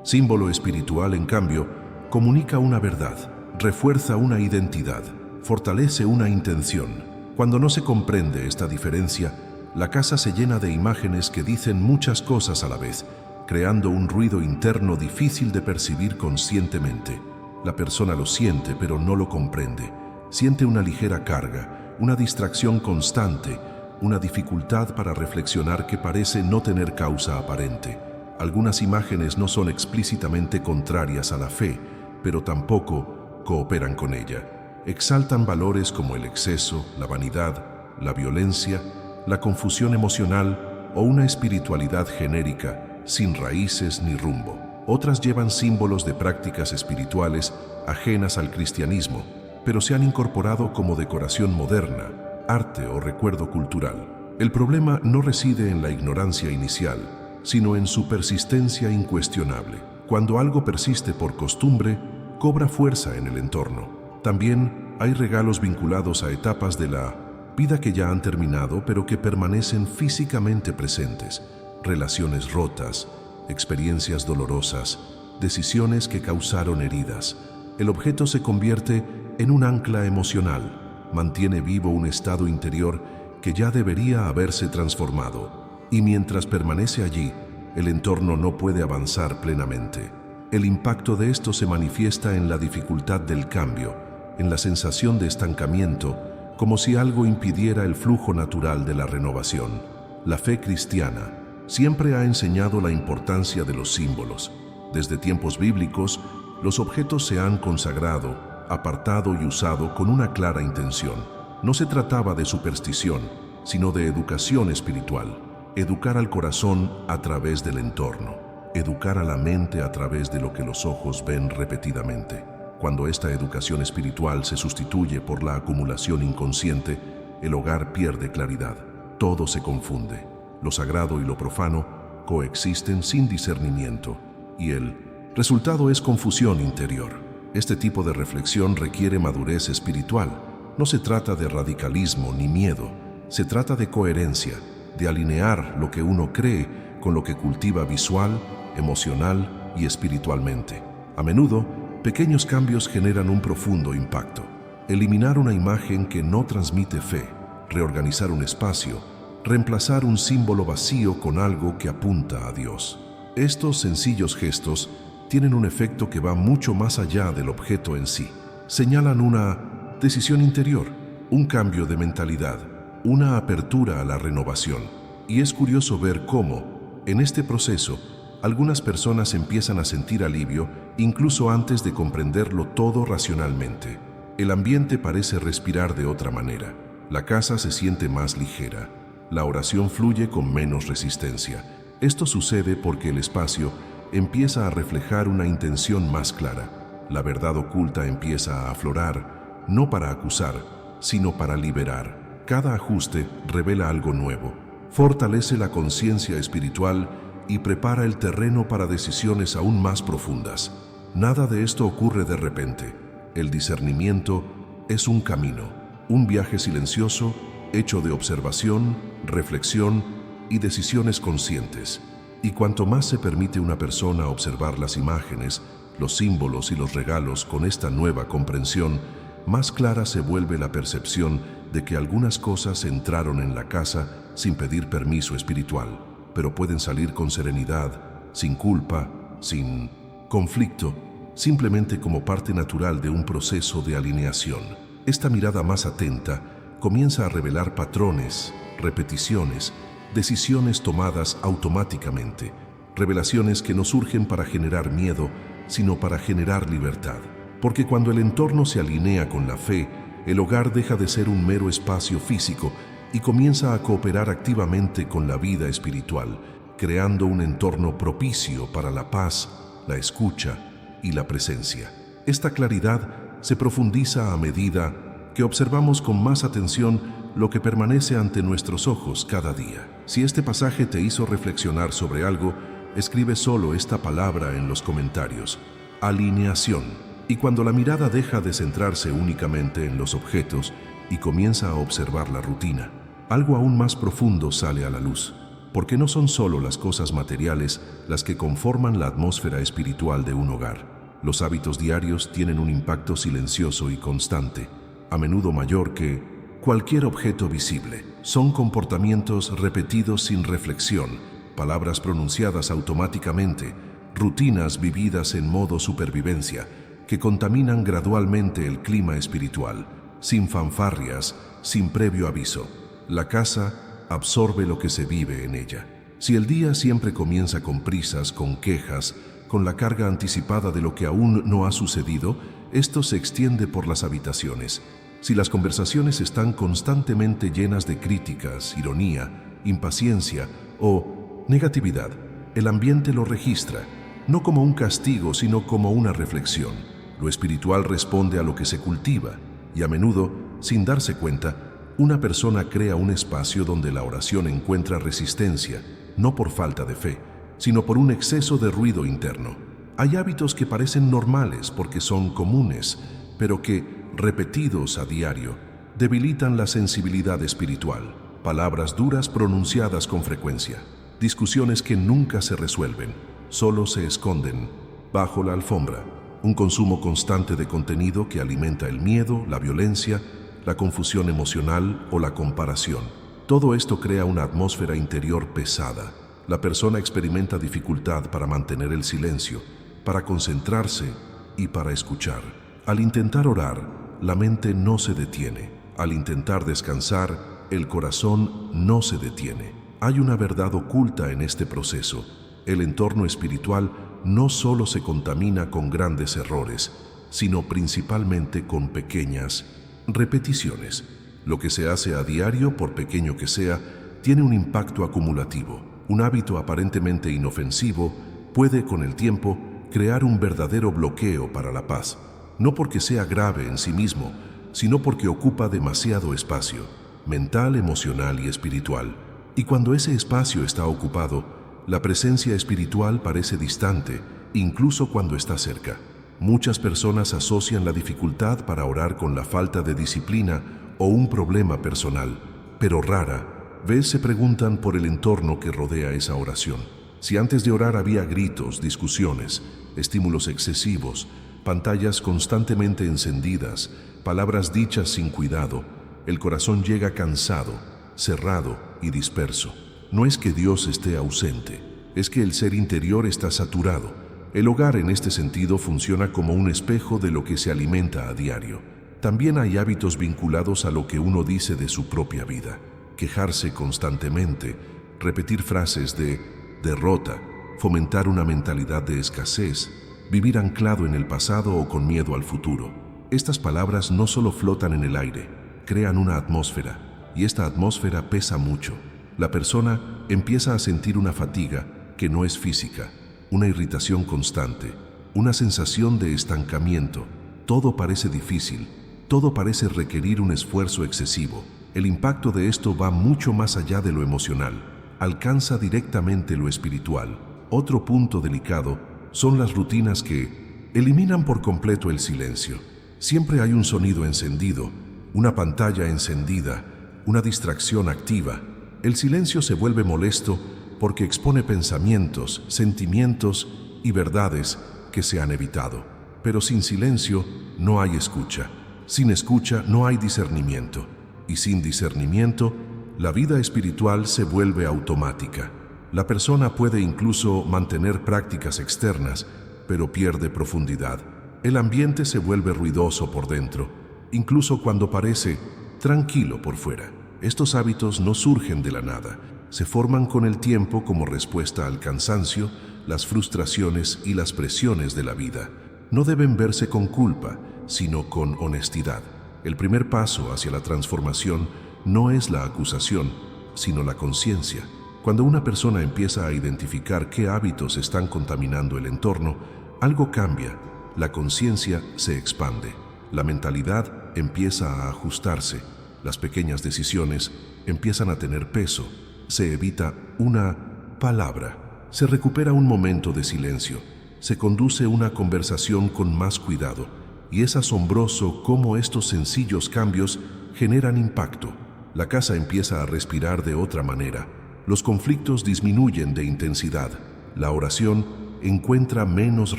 Símbolo espiritual, en cambio, comunica una verdad, refuerza una identidad, fortalece una intención. Cuando no se comprende esta diferencia, la casa se llena de imágenes que dicen muchas cosas a la vez, creando un ruido interno difícil de percibir conscientemente. La persona lo siente, pero no lo comprende. Siente una ligera carga, una distracción constante, una dificultad para reflexionar que parece no tener causa aparente. Algunas imágenes no son explícitamente contrarias a la fe, pero tampoco cooperan con ella. Exaltan valores como el exceso, la vanidad, la violencia, la confusión emocional o una espiritualidad genérica, sin raíces ni rumbo. Otras llevan símbolos de prácticas espirituales ajenas al cristianismo, pero se han incorporado como decoración moderna, arte o recuerdo cultural. El problema no reside en la ignorancia inicial, sino en su persistencia incuestionable. Cuando algo persiste por costumbre, cobra fuerza en el entorno. También hay regalos vinculados a etapas de la vida que ya han terminado, pero que permanecen físicamente presentes. Relaciones rotas, experiencias dolorosas, decisiones que causaron heridas. El objeto se convierte en un ancla emocional, mantiene vivo un estado interior que ya debería haberse transformado. Y mientras permanece allí, el entorno no puede avanzar plenamente. El impacto de esto se manifiesta en la dificultad del cambio, en la sensación de estancamiento, como si algo impidiera el flujo natural de la renovación. La fe cristiana siempre ha enseñado la importancia de los símbolos. Desde tiempos bíblicos, los objetos se han consagrado, apartado y usado con una clara intención. No se trataba de superstición, sino de educación espiritual. Educar al corazón a través del entorno. Educar a la mente a través de lo que los ojos ven repetidamente. Cuando esta educación espiritual se sustituye por la acumulación inconsciente, el hogar pierde claridad. Todo se confunde. Lo sagrado y lo profano coexisten sin discernimiento, y el resultado es confusión interior. Este tipo de reflexión requiere madurez espiritual. No se trata de radicalismo ni miedo, se trata de coherencia, de alinear lo que uno cree con lo que cultiva visual, emocional y espiritualmente. A menudo, pequeños cambios generan un profundo impacto. Eliminar una imagen que no transmite fe, reorganizar un espacio, reemplazar un símbolo vacío con algo que apunta a Dios. Estos sencillos gestos tienen un efecto que va mucho más allá del objeto en sí. Señalan una decisión interior, un cambio de mentalidad, una apertura a la renovación. Y es curioso ver cómo, en este proceso, algunas personas empiezan a sentir alivio incluso antes de comprenderlo todo racionalmente. El ambiente parece respirar de otra manera. La casa se siente más ligera. La oración fluye con menos resistencia. Esto sucede porque el espacio empieza a reflejar una intención más clara. La verdad oculta empieza a aflorar, no para acusar, sino para liberar. Cada ajuste revela algo nuevo, fortalece la conciencia espiritual y prepara el terreno para decisiones aún más profundas. Nada de esto ocurre de repente. El discernimiento es un camino, un viaje silencioso, hecho de observación, reflexión y decisiones conscientes. Y cuanto más se permite una persona observar las imágenes, los símbolos y los regalos con esta nueva comprensión, más clara se vuelve la percepción de que algunas cosas entraron en la casa sin pedir permiso espiritual, pero pueden salir con serenidad, sin culpa, sin conflicto, simplemente como parte natural de un proceso de alineación. Esta mirada más atenta comienza a revelar patrones, repeticiones, decisiones tomadas automáticamente, revelaciones que no surgen para generar miedo, sino para generar libertad. Porque cuando el entorno se alinea con la fe, el hogar deja de ser un mero espacio físico y comienza a cooperar activamente con la vida espiritual, creando un entorno propicio para la paz, la escucha y la presencia. Esta claridad se profundiza a medida que observamos con más atención lo que permanece ante nuestros ojos cada día. Si este pasaje te hizo reflexionar sobre algo, escribe solo esta palabra en los comentarios: alineación. Y cuando la mirada deja de centrarse únicamente en los objetos y comienza a observar la rutina, algo aún más profundo sale a la luz, porque no son solo las cosas materiales las que conforman la atmósfera espiritual de un hogar. Los hábitos diarios tienen un impacto silencioso y constante, a menudo mayor que cualquier objeto visible. Son comportamientos repetidos sin reflexión, palabras pronunciadas automáticamente, rutinas vividas en modo supervivencia, que contaminan gradualmente el clima espiritual, sin fanfarrias, sin previo aviso. La casa absorbe lo que se vive en ella. Si el día siempre comienza con prisas, con quejas, con la carga anticipada de lo que aún no ha sucedido, esto se extiende por las habitaciones. Si las conversaciones están constantemente llenas de críticas, ironía, impaciencia o negatividad, el ambiente lo registra, no como un castigo, sino como una reflexión. Lo espiritual responde a lo que se cultiva, y a menudo, sin darse cuenta, una persona crea un espacio donde la oración encuentra resistencia, no por falta de fe, sino por un exceso de ruido interno. Hay hábitos que parecen normales porque son comunes, pero que, repetidos a diario, debilitan la sensibilidad espiritual. Palabras duras pronunciadas con frecuencia, discusiones que nunca se resuelven, solo se esconden bajo la alfombra. Un consumo constante de contenido que alimenta el miedo, la violencia, la confusión emocional o la comparación. Todo esto crea una atmósfera interior pesada. La persona experimenta dificultad para mantener el silencio, para concentrarse y para escuchar. Al intentar orar, la mente no se detiene. Al intentar descansar, el corazón no se detiene. Hay una verdad oculta en este proceso. El entorno espiritual no solo se contamina con grandes errores, sino principalmente con pequeñas repeticiones. Lo que se hace a diario, por pequeño que sea, tiene un impacto acumulativo. Un hábito aparentemente inofensivo puede, con el tiempo, crear un verdadero bloqueo para la paz, no porque sea grave en sí mismo, sino porque ocupa demasiado espacio, mental, emocional y espiritual. Y cuando ese espacio está ocupado, la presencia espiritual parece distante, incluso cuando está cerca. Muchas personas asocian la dificultad para orar con la falta de disciplina o un problema personal, pero rara vez se preguntan por el entorno que rodea esa oración. Si antes de orar había gritos, discusiones, estímulos excesivos, pantallas constantemente encendidas, palabras dichas sin cuidado, el corazón llega cansado, cerrado y disperso. No es que Dios esté ausente, es que el ser interior está saturado. El hogar en este sentido funciona como un espejo de lo que se alimenta a diario. También hay hábitos vinculados a lo que uno dice de su propia vida. Quejarse constantemente, repetir frases de derrota, fomentar una mentalidad de escasez, vivir anclado en el pasado o con miedo al futuro. Estas palabras no solo flotan en el aire, crean una atmósfera, y esta atmósfera pesa mucho. La persona empieza a sentir una fatiga que no es física, una irritación constante, una sensación de estancamiento. Todo parece difícil, todo parece requerir un esfuerzo excesivo. El impacto de esto va mucho más allá de lo emocional, alcanza directamente lo espiritual. Otro punto delicado son las rutinas que eliminan por completo el silencio. Siempre hay un sonido encendido, una pantalla encendida, una distracción activa. El silencio se vuelve molesto porque expone pensamientos, sentimientos y verdades que se han evitado. Pero sin silencio no hay escucha. Sin escucha no hay discernimiento. Y sin discernimiento, la vida espiritual se vuelve automática. La persona puede incluso mantener prácticas externas, pero pierde profundidad. El ambiente se vuelve ruidoso por dentro, incluso cuando parece tranquilo por fuera. Estos hábitos no surgen de la nada, se forman con el tiempo como respuesta al cansancio, las frustraciones y las presiones de la vida. No deben verse con culpa, sino con honestidad. El primer paso hacia la transformación no es la acusación, sino la conciencia. Cuando una persona empieza a identificar qué hábitos están contaminando el entorno, algo cambia, la conciencia se expande, la mentalidad empieza a ajustarse, las pequeñas decisiones empiezan a tener peso, se evita una palabra, se recupera un momento de silencio, se conduce una conversación con más cuidado, y es asombroso cómo estos sencillos cambios generan impacto. La casa empieza a respirar de otra manera, los conflictos disminuyen de intensidad, la oración encuentra menos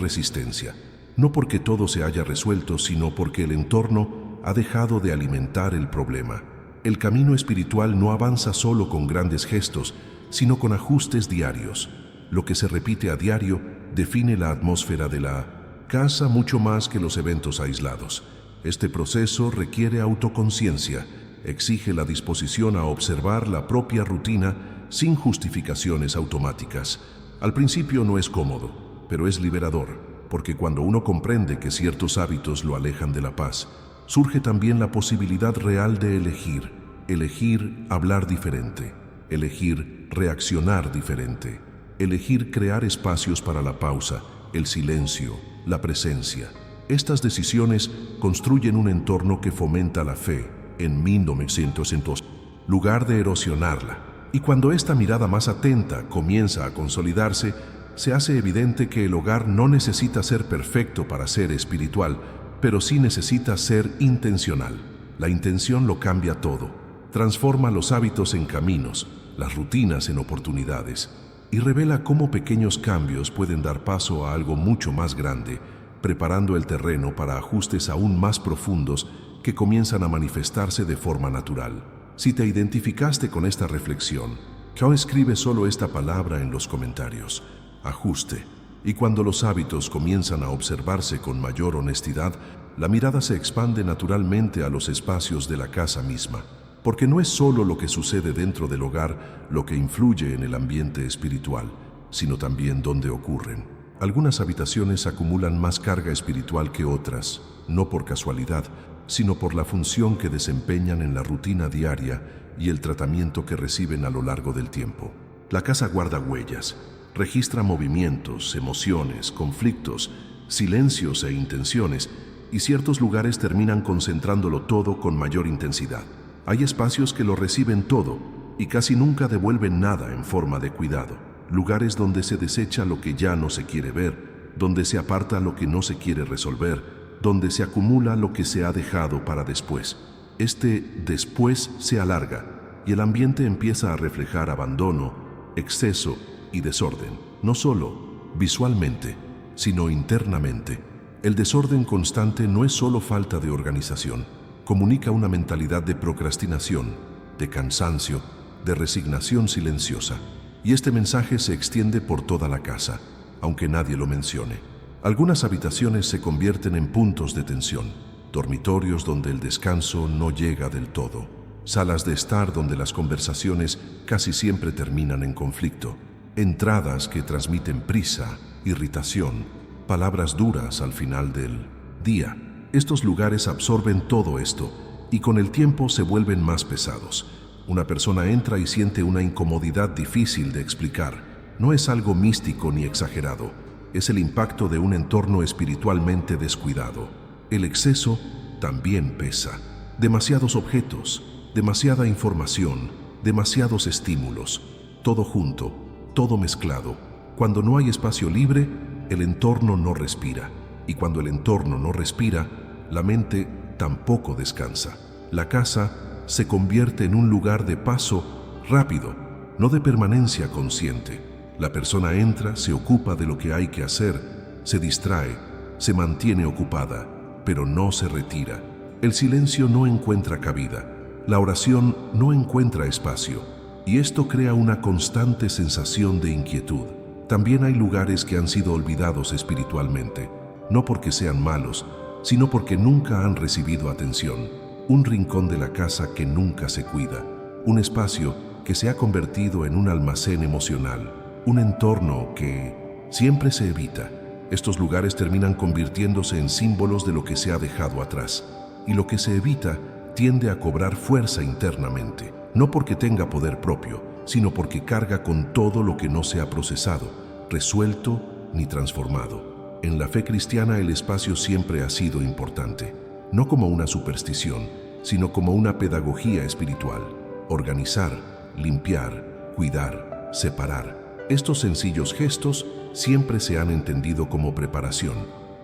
resistencia, no porque todo se haya resuelto, sino porque el entorno ha dejado de alimentar el problema. El camino espiritual no avanza solo con grandes gestos, sino con ajustes diarios. Lo que se repite a diario define la atmósfera de la casa mucho más que los eventos aislados. Este proceso requiere autoconciencia, exige la disposición a observar la propia rutina sin justificaciones automáticas. Al principio no es cómodo, pero es liberador, porque cuando uno comprende que ciertos hábitos lo alejan de la paz, surge también la posibilidad real de elegir hablar diferente, elegir reaccionar diferente, elegir crear espacios para la pausa, el silencio, la presencia. Estas decisiones construyen un entorno que fomenta la fe en 1900, lugar de erosionarla. Y cuando esta mirada más atenta comienza a consolidarse, se hace evidente que el hogar no necesita ser perfecto para ser espiritual, pero sí necesita ser intencional. La intención lo cambia todo, transforma los hábitos en caminos, las rutinas en oportunidades, y revela cómo pequeños cambios pueden dar paso a algo mucho más grande, preparando el terreno para ajustes aún más profundos que comienzan a manifestarse de forma natural. Si te identificaste con esta reflexión, escribe solo esta palabra en los comentarios: ajuste. Y cuando los hábitos comienzan a observarse con mayor honestidad, la mirada se expande naturalmente a los espacios de la casa misma, porque no es solo lo que sucede dentro del hogar lo que influye en el ambiente espiritual, sino también dónde ocurren. Algunas habitaciones acumulan más carga espiritual que otras, no por casualidad, sino por la función que desempeñan en la rutina diaria y el tratamiento que reciben a lo largo del tiempo. La casa guarda huellas, registra movimientos, emociones, conflictos, silencios e intenciones, y ciertos lugares terminan concentrándolo todo con mayor intensidad. Hay espacios que lo reciben todo y casi nunca devuelven nada en forma de cuidado. Lugares donde se desecha lo que ya no se quiere ver, donde se aparta lo que no se quiere resolver, donde se acumula lo que se ha dejado para después. Este después se alarga y el ambiente empieza a reflejar abandono, exceso y desorden, no solo visualmente, sino internamente. El desorden constante no es solo falta de organización, comunica una mentalidad de procrastinación, de cansancio, de resignación silenciosa. Y este mensaje se extiende por toda la casa, aunque nadie lo mencione. Algunas habitaciones se convierten en puntos de tensión, dormitorios donde el descanso no llega del todo, salas de estar donde las conversaciones casi siempre terminan en conflicto, entradas que transmiten prisa, irritación, palabras duras al final del día. Estos lugares absorben todo esto y con el tiempo se vuelven más pesados. Una persona entra y siente una incomodidad difícil de explicar. no es algo místico ni exagerado, es el impacto de un entorno espiritualmente descuidado. El exceso también pesa. Demasiados objetos, demasiada información, demasiados estímulos, todo junto, todo mezclado. Cuando no hay espacio libre, el entorno no respira. Y cuando el entorno no respira, la mente tampoco descansa. La casa se convierte en un lugar de paso rápido, no de permanencia consciente. La persona entra, se ocupa de lo que hay que hacer, se distrae, se mantiene ocupada, pero no se retira. El silencio no encuentra cabida, la oración no encuentra espacio, y esto crea una constante sensación de inquietud. También hay lugares que han sido olvidados espiritualmente, no porque sean malos, sino porque nunca han recibido atención. Un rincón de la casa que nunca se cuida, un espacio que se ha convertido en un almacén emocional, un entorno que siempre se evita. Estos lugares terminan convirtiéndose en símbolos de lo que se ha dejado atrás, y lo que se evita tiende a cobrar fuerza internamente, no porque tenga poder propio, sino porque carga con todo lo que no se ha procesado, resuelto ni transformado. En la fe cristiana el espacio siempre ha sido importante, no como una superstición, sino como una pedagogía espiritual. Organizar, limpiar, cuidar, separar. Estos sencillos gestos siempre se han entendido como preparación.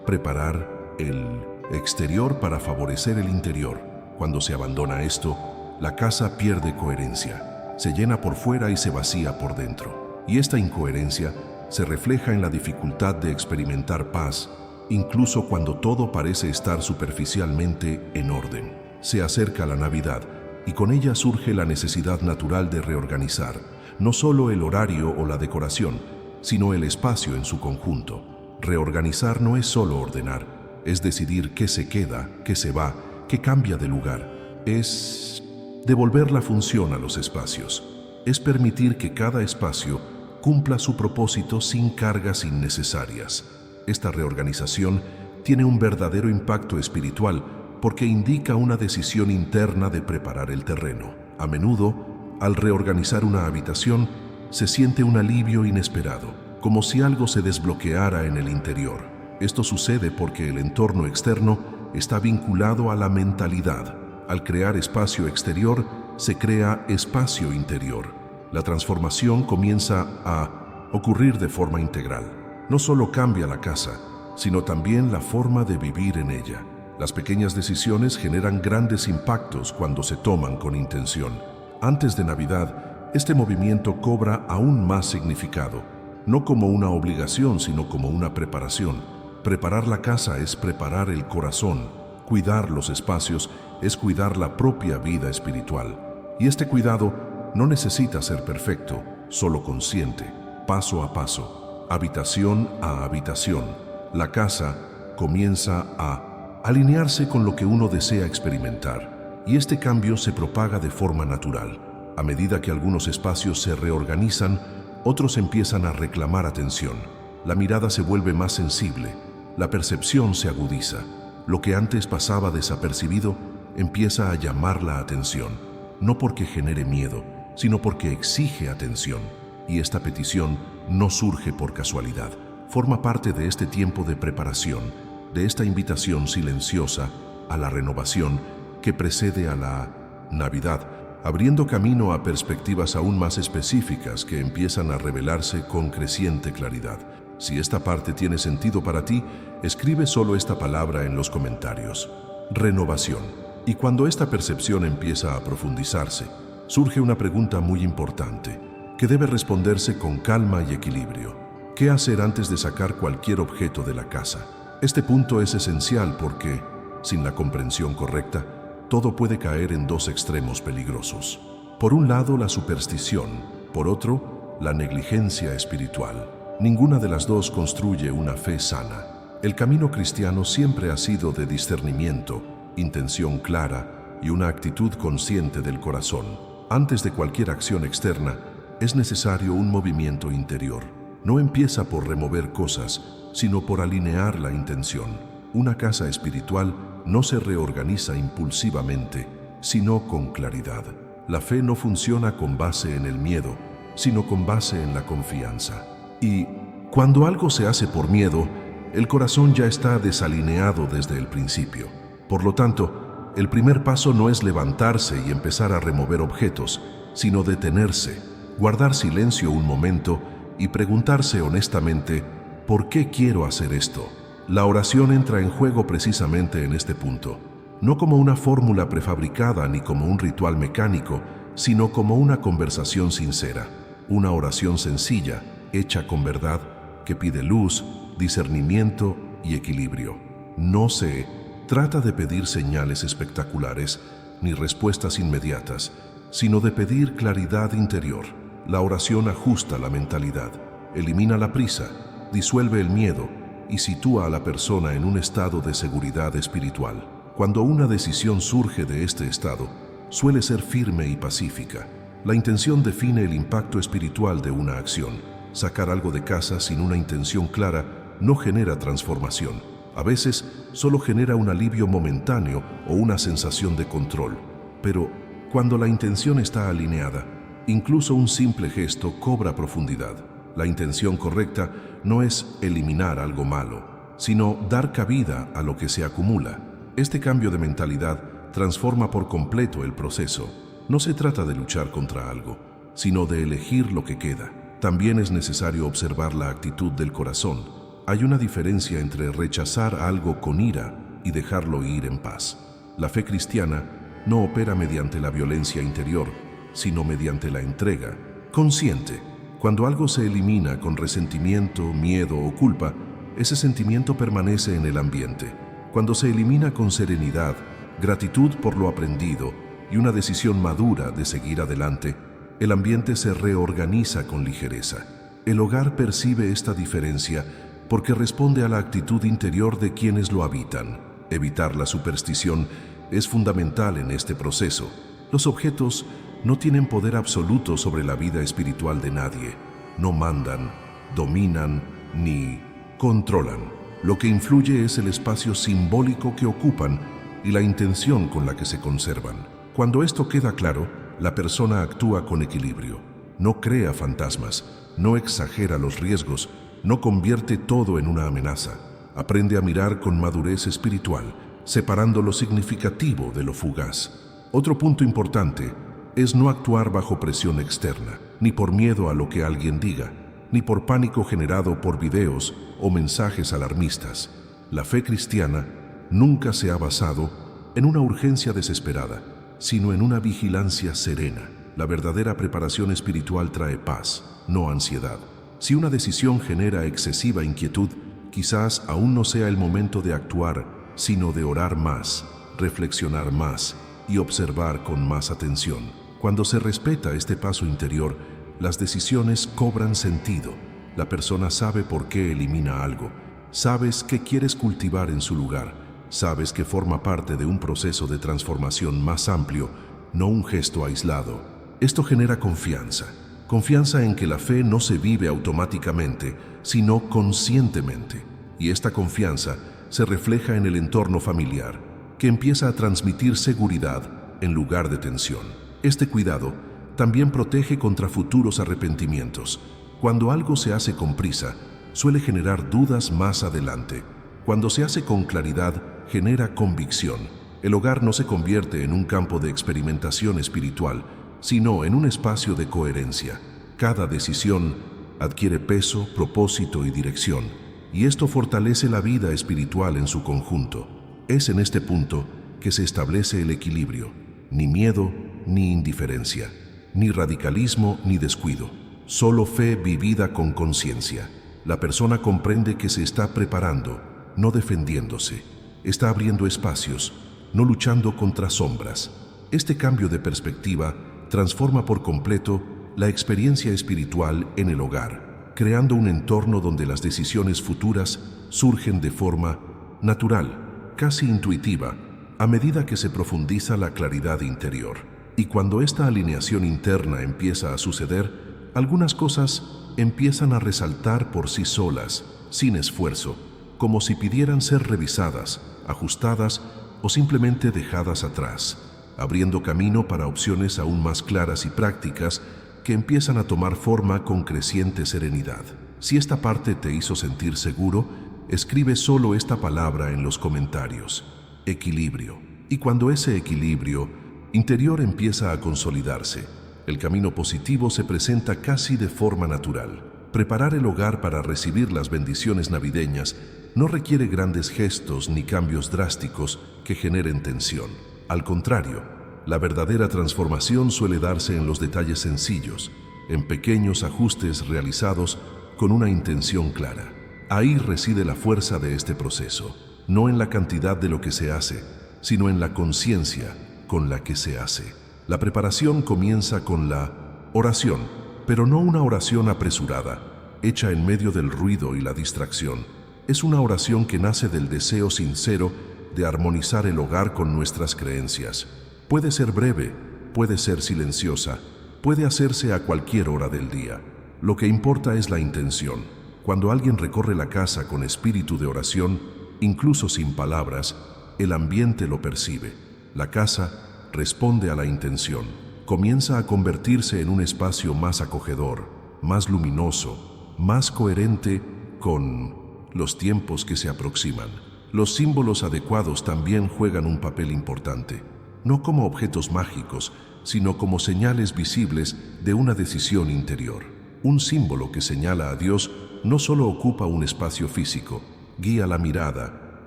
Preparar el exterior para favorecer el interior. Cuando se abandona esto, la casa pierde coherencia. Se llena por fuera y se vacía por dentro. Y esta incoherencia se refleja en la dificultad de experimentar paz, incluso cuando todo parece estar superficialmente en orden. Se acerca la Navidad y con ella surge la necesidad natural de reorganizar, no solo el horario o la decoración, sino el espacio en su conjunto. Reorganizar no es solo ordenar, es decidir qué se queda, qué se va, qué cambia de lugar. Es devolver la función a los espacios. Es permitir que cada espacio cumpla su propósito sin cargas innecesarias. Esta reorganización tiene un verdadero impacto espiritual porque indica una decisión interna de preparar el terreno. A menudo, al reorganizar una habitación, se siente un alivio inesperado, como si algo se desbloqueara en el interior. Esto sucede porque el entorno externo está vinculado a la mentalidad. Al crear espacio exterior, se crea espacio interior. La transformación comienza a ocurrir de forma integral. No solo cambia la casa, sino también la forma de vivir en ella. Las pequeñas decisiones generan grandes impactos cuando se toman con intención. Antes de Navidad, este movimiento cobra aún más significado, no como una obligación, sino como una preparación. Preparar la casa es preparar el corazón. Cuidar los espacios es cuidar la propia vida espiritual. Y este cuidado no necesita ser perfecto, solo consciente, paso a paso, habitación a habitación. La casa comienza a alinearse con lo que uno desea experimentar, y este cambio se propaga de forma natural. A medida que algunos espacios se reorganizan, otros empiezan a reclamar atención. La mirada se vuelve más sensible, la percepción se agudiza. Lo que antes pasaba desapercibido empieza a llamar la atención, no porque genere miedo, sino porque exige atención. Y esta petición no surge por casualidad, forma parte de este tiempo de preparación, de esta invitación silenciosa a la renovación que precede a la Navidad, abriendo camino a perspectivas aún más específicas que empiezan a revelarse con creciente claridad. Si esta parte tiene sentido para ti, escribe solo esta palabra en los comentarios: renovación. Y cuando esta percepción empieza a profundizarse, surge una pregunta muy importante, que debe responderse con calma y equilibrio. ¿Qué hacer antes de sacar cualquier objeto de la casa? Este punto es esencial porque, sin la comprensión correcta, todo puede caer en dos extremos peligrosos. Por un lado, la superstición, por otro, la negligencia espiritual. Ninguna de las dos construye una fe sana. El camino cristiano siempre ha sido de discernimiento, intención clara y una actitud consciente del corazón. Antes de cualquier acción externa, es necesario un movimiento interior. No empieza por remover cosas, sino por alinear la intención. Una casa espiritual no se reorganiza impulsivamente, sino con claridad. La fe no funciona con base en el miedo, sino con base en la confianza. Y cuando algo se hace por miedo, el corazón ya está desalineado desde el principio. Por lo tanto, el primer paso no es levantarse y empezar a remover objetos, sino detenerse, guardar silencio un momento y preguntarse honestamente, ¿por qué quiero hacer esto? La oración entra en juego precisamente en este punto, no como una fórmula prefabricada ni como un ritual mecánico, sino como una conversación sincera, una oración sencilla, hecha con verdad, que pide luz, discernimiento y equilibrio. No se trata de pedir señales espectaculares ni respuestas inmediatas, sino de pedir claridad interior. La oración ajusta la mentalidad, elimina la prisa, disuelve el miedo y sitúa a la persona en un estado de seguridad espiritual. Cuando una decisión surge de este estado, suele ser firme y pacífica. La intención define el impacto espiritual de una acción. Sacar algo de casa sin una intención clara no genera transformación. A veces solo genera un alivio momentáneo o una sensación de control. Pero cuando la intención está alineada, incluso un simple gesto cobra profundidad. La intención correcta no es eliminar algo malo, sino dar cabida a lo que se acumula. Este cambio de mentalidad transforma por completo el proceso. No se trata de luchar contra algo, sino de elegir lo que queda. También es necesario observar la actitud del corazón. Hay una diferencia entre rechazar algo con ira y dejarlo ir en paz. La fe cristiana no opera mediante la violencia interior, sino mediante la entrega consciente. Cuando algo se elimina con resentimiento, miedo o culpa, ese sentimiento permanece en el ambiente. Cuando se elimina con serenidad, gratitud por lo aprendido y una decisión madura de seguir adelante, el ambiente se reorganiza con ligereza. El hogar percibe esta diferencia porque responde a la actitud interior de quienes lo habitan. Evitar la superstición es fundamental en este proceso. Los objetos no tienen poder absoluto sobre la vida espiritual de nadie. No mandan, dominan ni controlan. Lo que influye es el espacio simbólico que ocupan y la intención con la que se conservan. Cuando esto queda claro, la persona actúa con equilibrio. No crea fantasmas, no exagera los riesgos, no convierte todo en una amenaza. Aprende a mirar con madurez espiritual, separando lo significativo de lo fugaz. Otro punto importante es no actuar bajo presión externa, ni por miedo a lo que alguien diga, ni por pánico generado por videos o mensajes alarmistas. La fe cristiana nunca se ha basado en una urgencia desesperada, sino en una vigilancia serena. La verdadera preparación espiritual trae paz, no ansiedad. Si una decisión genera excesiva inquietud, quizás aún no sea el momento de actuar, sino de orar más, reflexionar más y observar con más atención. Cuando se respeta este paso interior, las decisiones cobran sentido. La persona sabe por qué elimina algo. Sabes qué quieres cultivar en su lugar. Sabes que forma parte de un proceso de transformación más amplio, no un gesto aislado. Esto genera confianza. Confianza en que la fe no se vive automáticamente, sino conscientemente. Y esta confianza se refleja en el entorno familiar, que empieza a transmitir seguridad en lugar de tensión. Este cuidado también protege contra futuros arrepentimientos. Cuando algo se hace con prisa, suele generar dudas más adelante. Cuando se hace con claridad, genera convicción. El hogar no se convierte en un campo de experimentación espiritual, sino en un espacio de coherencia. Cada decisión adquiere peso, propósito y dirección, y esto fortalece la vida espiritual en su conjunto. Es en este punto que se establece el equilibrio. Ni miedo, ni indiferencia, ni radicalismo, ni descuido. Solo fe vivida con conciencia. La persona comprende que se está preparando, no defendiéndose. Está abriendo espacios, no luchando contra sombras. Este cambio de perspectiva transforma por completo la experiencia espiritual en el hogar, creando un entorno donde las decisiones futuras surgen de forma natural, casi intuitiva, a medida que se profundiza la claridad interior. Y cuando esta alineación interna empieza a suceder, algunas cosas empiezan a resaltar por sí solas, sin esfuerzo, como si pidieran ser revisadas, ajustadas o simplemente dejadas atrás, abriendo camino para opciones aún más claras y prácticas que empiezan a tomar forma con creciente serenidad. Si esta parte te hizo sentir seguro, escribe solo esta palabra en los comentarios: equilibrio. Y cuando ese equilibrio interior empieza a consolidarse, el camino positivo se presenta casi de forma natural. Preparar el hogar para recibir las bendiciones navideñas no requiere grandes gestos ni cambios drásticos que generen tensión. Al contrario, la verdadera transformación suele darse en los detalles sencillos, en pequeños ajustes realizados con una intención clara. Ahí reside la fuerza de este proceso, no en la cantidad de lo que se hace, sino en la conciencia con la que se hace. La preparación comienza con la oración, pero no una oración apresurada, hecha en medio del ruido y la distracción. Es una oración que nace del deseo sincero de armonizar el hogar con nuestras creencias. Puede ser breve, puede ser silenciosa, puede hacerse a cualquier hora del día. Lo que importa es la intención. Cuando alguien recorre la casa con espíritu de oración, incluso sin palabras, el ambiente lo percibe. La casa responde a la intención. Comienza a convertirse en un espacio más acogedor, más luminoso, más coherente con los tiempos que se aproximan. Los símbolos adecuados también juegan un papel importante, no como objetos mágicos, sino como señales visibles de una decisión interior. Un símbolo que señala a Dios no solo ocupa un espacio físico, guía la mirada,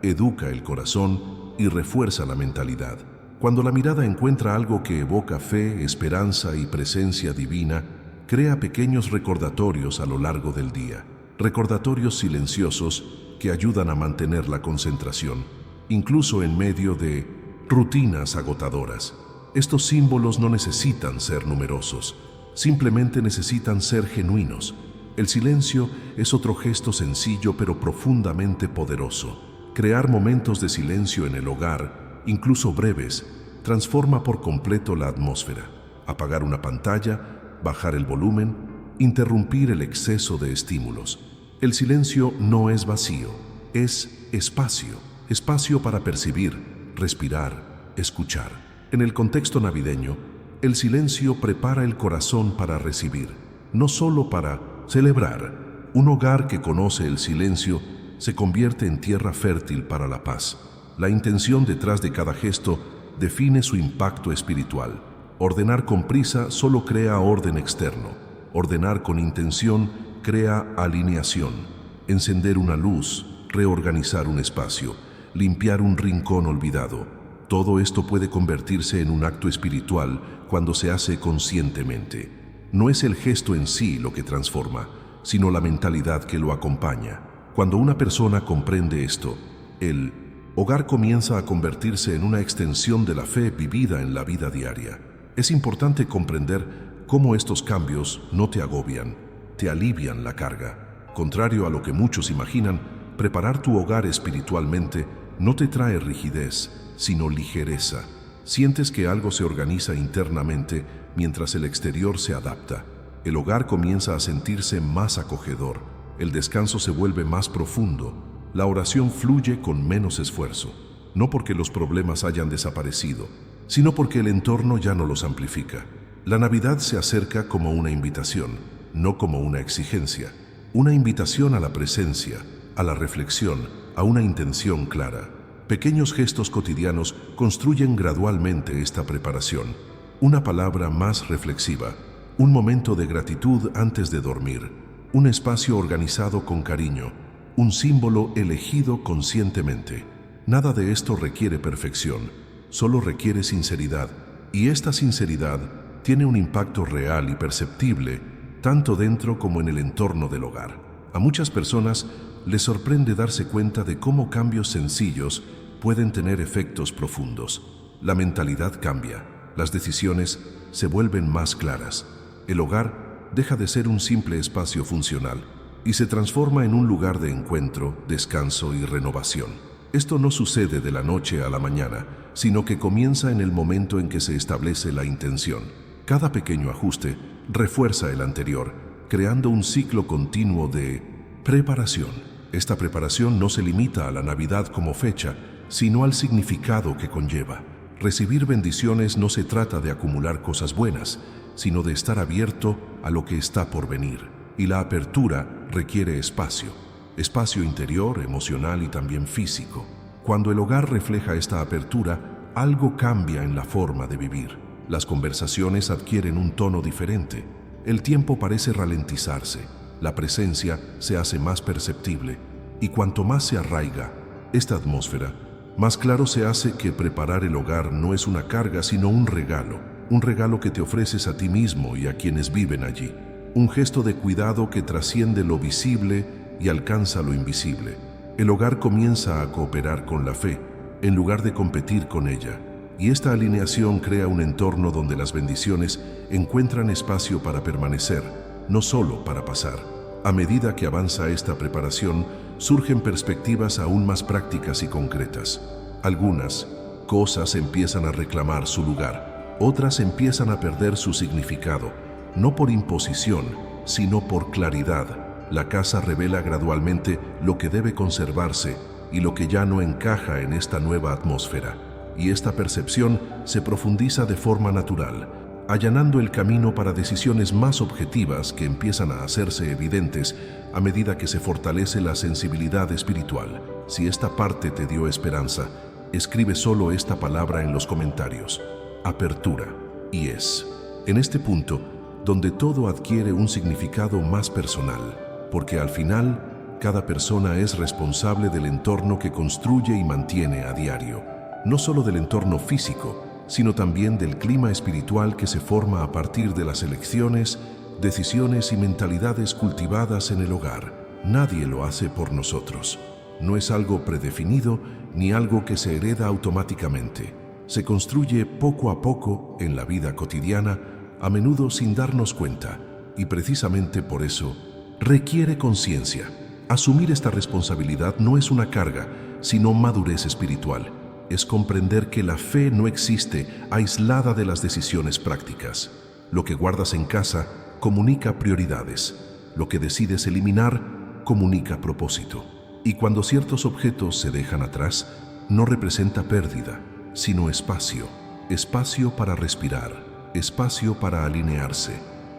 educa el corazón y refuerza la mentalidad. Cuando la mirada encuentra algo que evoca fe, esperanza y presencia divina, crea pequeños recordatorios a lo largo del día. Recordatorios silenciosos que ayudan a mantener la concentración, incluso en medio de rutinas agotadoras. Estos símbolos no necesitan ser numerosos, simplemente necesitan ser genuinos. El silencio es otro gesto sencillo pero profundamente poderoso. Crear momentos de silencio en el hogar, incluso breves, transforma por completo la atmósfera. Apagar una pantalla, bajar el volumen, interrumpir el exceso de estímulos. El silencio no es vacío, es espacio. Espacio para percibir, respirar, escuchar. En el contexto navideño, el silencio prepara el corazón para recibir, no solo para celebrar. Un hogar que conoce el silencio se convierte en tierra fértil para la paz. La intención detrás de cada gesto define su impacto espiritual. Ordenar con prisa solo crea orden externo. Ordenar con intención crea alineación. Encender una luz, reorganizar un espacio, limpiar un rincón olvidado. Todo esto puede convertirse en un acto espiritual cuando se hace conscientemente. No es el gesto en sí lo que transforma, sino la mentalidad que lo acompaña. Cuando una persona comprende esto, el hogar comienza a convertirse en una extensión de la fe vivida en la vida diaria. Es importante comprender cómo estos cambios no te agobian, te alivian la carga. Contrario a lo que muchos imaginan, preparar tu hogar espiritualmente no te trae rigidez, sino ligereza. Sientes que algo se organiza internamente mientras el exterior se adapta. El hogar comienza a sentirse más acogedor, el descanso se vuelve más profundo, la oración fluye con menos esfuerzo, no porque los problemas hayan desaparecido, sino porque el entorno ya no los amplifica. La Navidad se acerca como una invitación, no como una exigencia. Una invitación a la presencia, a la reflexión, a una intención clara. Pequeños gestos cotidianos construyen gradualmente esta preparación. Una palabra más reflexiva, un momento de gratitud antes de dormir, un espacio organizado con cariño, un símbolo elegido conscientemente. Nada de esto requiere perfección, solo requiere sinceridad, y esta sinceridad tiene un impacto real y perceptible, tanto dentro como en el entorno del hogar. A muchas personas les sorprende darse cuenta de cómo cambios sencillos pueden tener efectos profundos. La mentalidad cambia, las decisiones se vuelven más claras. El hogar deja de ser un simple espacio funcional y se transforma en un lugar de encuentro, descanso y renovación. Esto no sucede de la noche a la mañana, sino que comienza en el momento en que se establece la intención. Cada pequeño ajuste refuerza el anterior, creando un ciclo continuo de preparación. Esta preparación no se limita a la Navidad como fecha, sino al significado que conlleva. Recibir bendiciones no se trata de acumular cosas buenas, sino de estar abierto a lo que está por venir. Y la apertura requiere espacio. Espacio interior, emocional y también físico. Cuando el hogar refleja esta apertura, algo cambia en la forma de vivir. Las conversaciones adquieren un tono diferente. El tiempo parece ralentizarse. La presencia se hace más perceptible. Y cuanto más se arraiga esta atmósfera, más claro se hace que preparar el hogar no es una carga, sino un regalo que te ofreces a ti mismo y a quienes viven allí. Un gesto de cuidado que trasciende lo visible y alcanza lo invisible. El hogar comienza a cooperar con la fe, en lugar de competir con ella. Y esta alineación crea un entorno donde las bendiciones encuentran espacio para permanecer, no solo para pasar. A medida que avanza esta preparación, surgen perspectivas aún más prácticas y concretas. Algunas cosas empiezan a reclamar su lugar, otras empiezan a perder su significado, no por imposición, sino por claridad. La casa revela gradualmente lo que debe conservarse y lo que ya no encaja en esta nueva atmósfera. Y esta percepción se profundiza de forma natural, allanando el camino para decisiones más objetivas que empiezan a hacerse evidentes a medida que se fortalece la sensibilidad espiritual. Si esta parte te dio esperanza, escribe solo esta palabra en los comentarios: apertura. Y es en este punto donde todo adquiere un significado más personal, porque al final, cada persona es responsable del entorno que construye y mantiene a diario. No solo del entorno físico, sino también del clima espiritual que se forma a partir de las elecciones, decisiones y mentalidades cultivadas en el hogar. Nadie lo hace por nosotros. No es algo predefinido ni algo que se hereda automáticamente. Se construye poco a poco en la vida cotidiana, a menudo sin darnos cuenta, y precisamente por eso requiere conciencia. Asumir esta responsabilidad no es una carga, sino madurez espiritual. Es comprender que la fe no existe aislada de las decisiones prácticas. Lo que guardas en casa comunica prioridades. Lo que decides eliminar comunica propósito. Y cuando ciertos objetos se dejan atrás, no representa pérdida, sino espacio. Espacio para respirar, espacio para alinearse,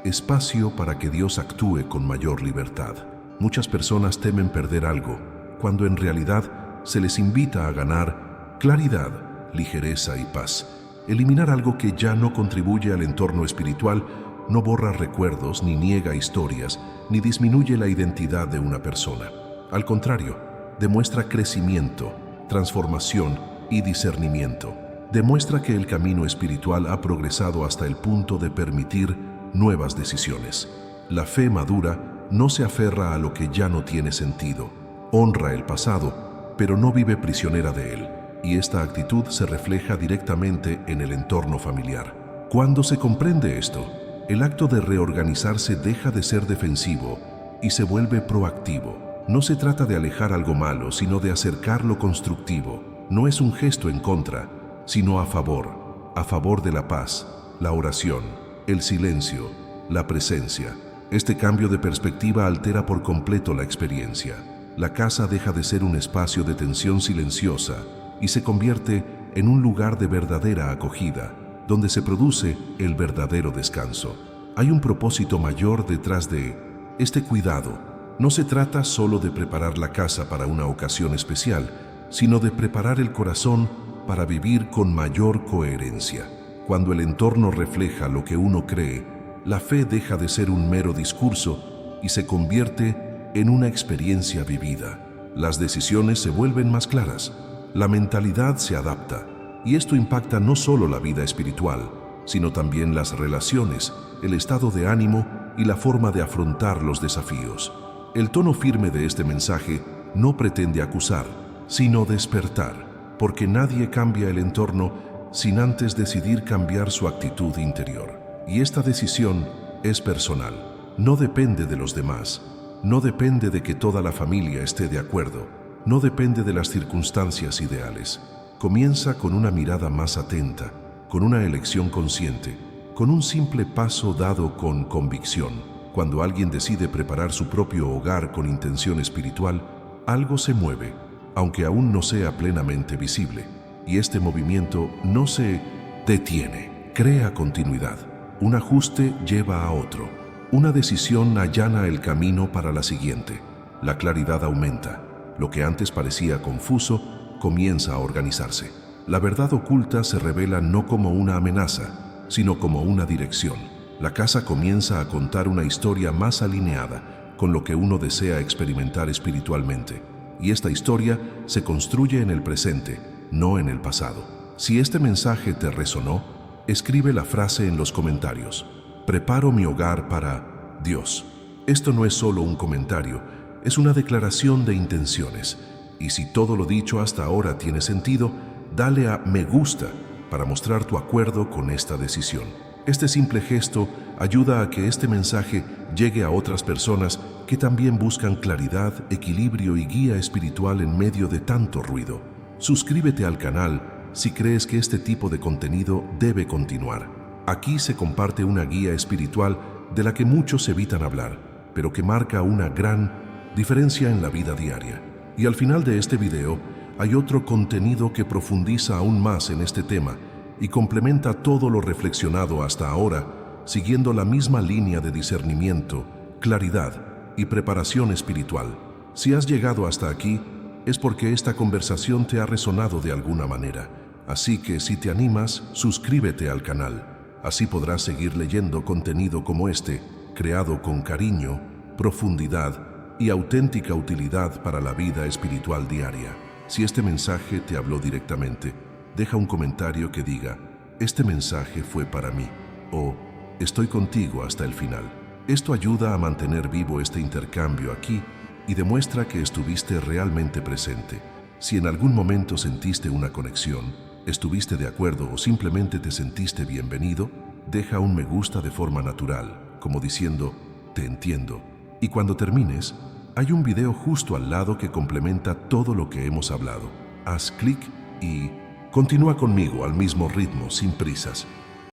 espacio para que Dios actúe con mayor libertad. Muchas personas temen perder algo, cuando en realidad se les invita a ganar claridad, ligereza y paz. Eliminar algo que ya no contribuye al entorno espiritual no borra recuerdos, ni niega historias, ni disminuye la identidad de una persona. Al contrario, demuestra crecimiento, transformación y discernimiento. Demuestra que el camino espiritual ha progresado hasta el punto de permitir nuevas decisiones. La fe madura no se aferra a lo que ya no tiene sentido. Honra el pasado, pero no vive prisionera de él. Y esta actitud se refleja directamente en el entorno familiar. Cuando se comprende esto, el acto de reorganizarse deja de ser defensivo y se vuelve proactivo. No se trata de alejar algo malo, sino de acercar lo constructivo. No es un gesto en contra, sino a favor de la paz, la oración, el silencio, la presencia. Este cambio de perspectiva altera por completo la experiencia. La casa deja de ser un espacio de tensión silenciosa y se convierte en un lugar de verdadera acogida, donde se produce el verdadero descanso. Hay un propósito mayor detrás de este cuidado. No se trata solo de preparar la casa para una ocasión especial, sino de preparar el corazón para vivir con mayor coherencia. Cuando el entorno refleja lo que uno cree, la fe deja de ser un mero discurso y se convierte en una experiencia vivida. Las decisiones se vuelven más claras. La mentalidad se adapta, y esto impacta no solo la vida espiritual, sino también las relaciones, el estado de ánimo y la forma de afrontar los desafíos. El tono firme de este mensaje no pretende acusar, sino despertar, porque nadie cambia el entorno sin antes decidir cambiar su actitud interior. Y esta decisión es personal, no depende de los demás, no depende de que toda la familia esté de acuerdo. No depende de las circunstancias ideales. Comienza con una mirada más atenta, con una elección consciente, con un simple paso dado con convicción. Cuando alguien decide preparar su propio hogar con intención espiritual, algo se mueve, aunque aún no sea plenamente visible. y este movimiento no se detiene, crea continuidad. Un ajuste lleva a otro. Una decisión allana el camino para la siguiente. La claridad aumenta. Lo que antes parecía confuso comienza a organizarse. La verdad oculta se revela no como una amenaza, sino como una dirección. La casa comienza a contar una historia más alineada con lo que uno desea experimentar espiritualmente. Y esta historia se construye en el presente, no en el pasado. Si este mensaje te resonó, escribe la frase en los comentarios. Preparo mi hogar para Dios. Esto no es solo un comentario, es una declaración de intenciones. Y si todo lo dicho hasta ahora tiene sentido, dale a me gusta para mostrar tu acuerdo con esta decisión. Este simple gesto ayuda a que este mensaje llegue a otras personas que también buscan claridad, equilibrio y guía espiritual en medio de tanto ruido. Suscríbete al canal si crees que este tipo de contenido debe continuar. Aquí se comparte una guía espiritual de la que muchos evitan hablar, pero que marca una gran diferencia en la vida diaria. Y al final de este video hay otro contenido que profundiza aún más en este tema y complementa todo lo reflexionado hasta ahora, siguiendo la misma línea de discernimiento, claridad y preparación espiritual. Si has llegado hasta aquí, es porque esta conversación te ha resonado de alguna manera. Así que si te animas, suscríbete al canal. Así podrás seguir leyendo contenido como este, creado con cariño, profundidad y auténtica utilidad para la vida espiritual diaria. Si este mensaje te habló directamente, deja un comentario que diga, este mensaje fue para mí, o estoy contigo hasta el final. Esto ayuda a mantener vivo este intercambio aquí y demuestra que estuviste realmente presente. Si en algún momento sentiste una conexión, estuviste de acuerdo o simplemente te sentiste bienvenido, deja un me gusta de forma natural, como diciendo, te entiendo. Y cuando termines, hay un video justo al lado que complementa todo lo que hemos hablado. Haz clic y continúa conmigo al mismo ritmo, sin prisas.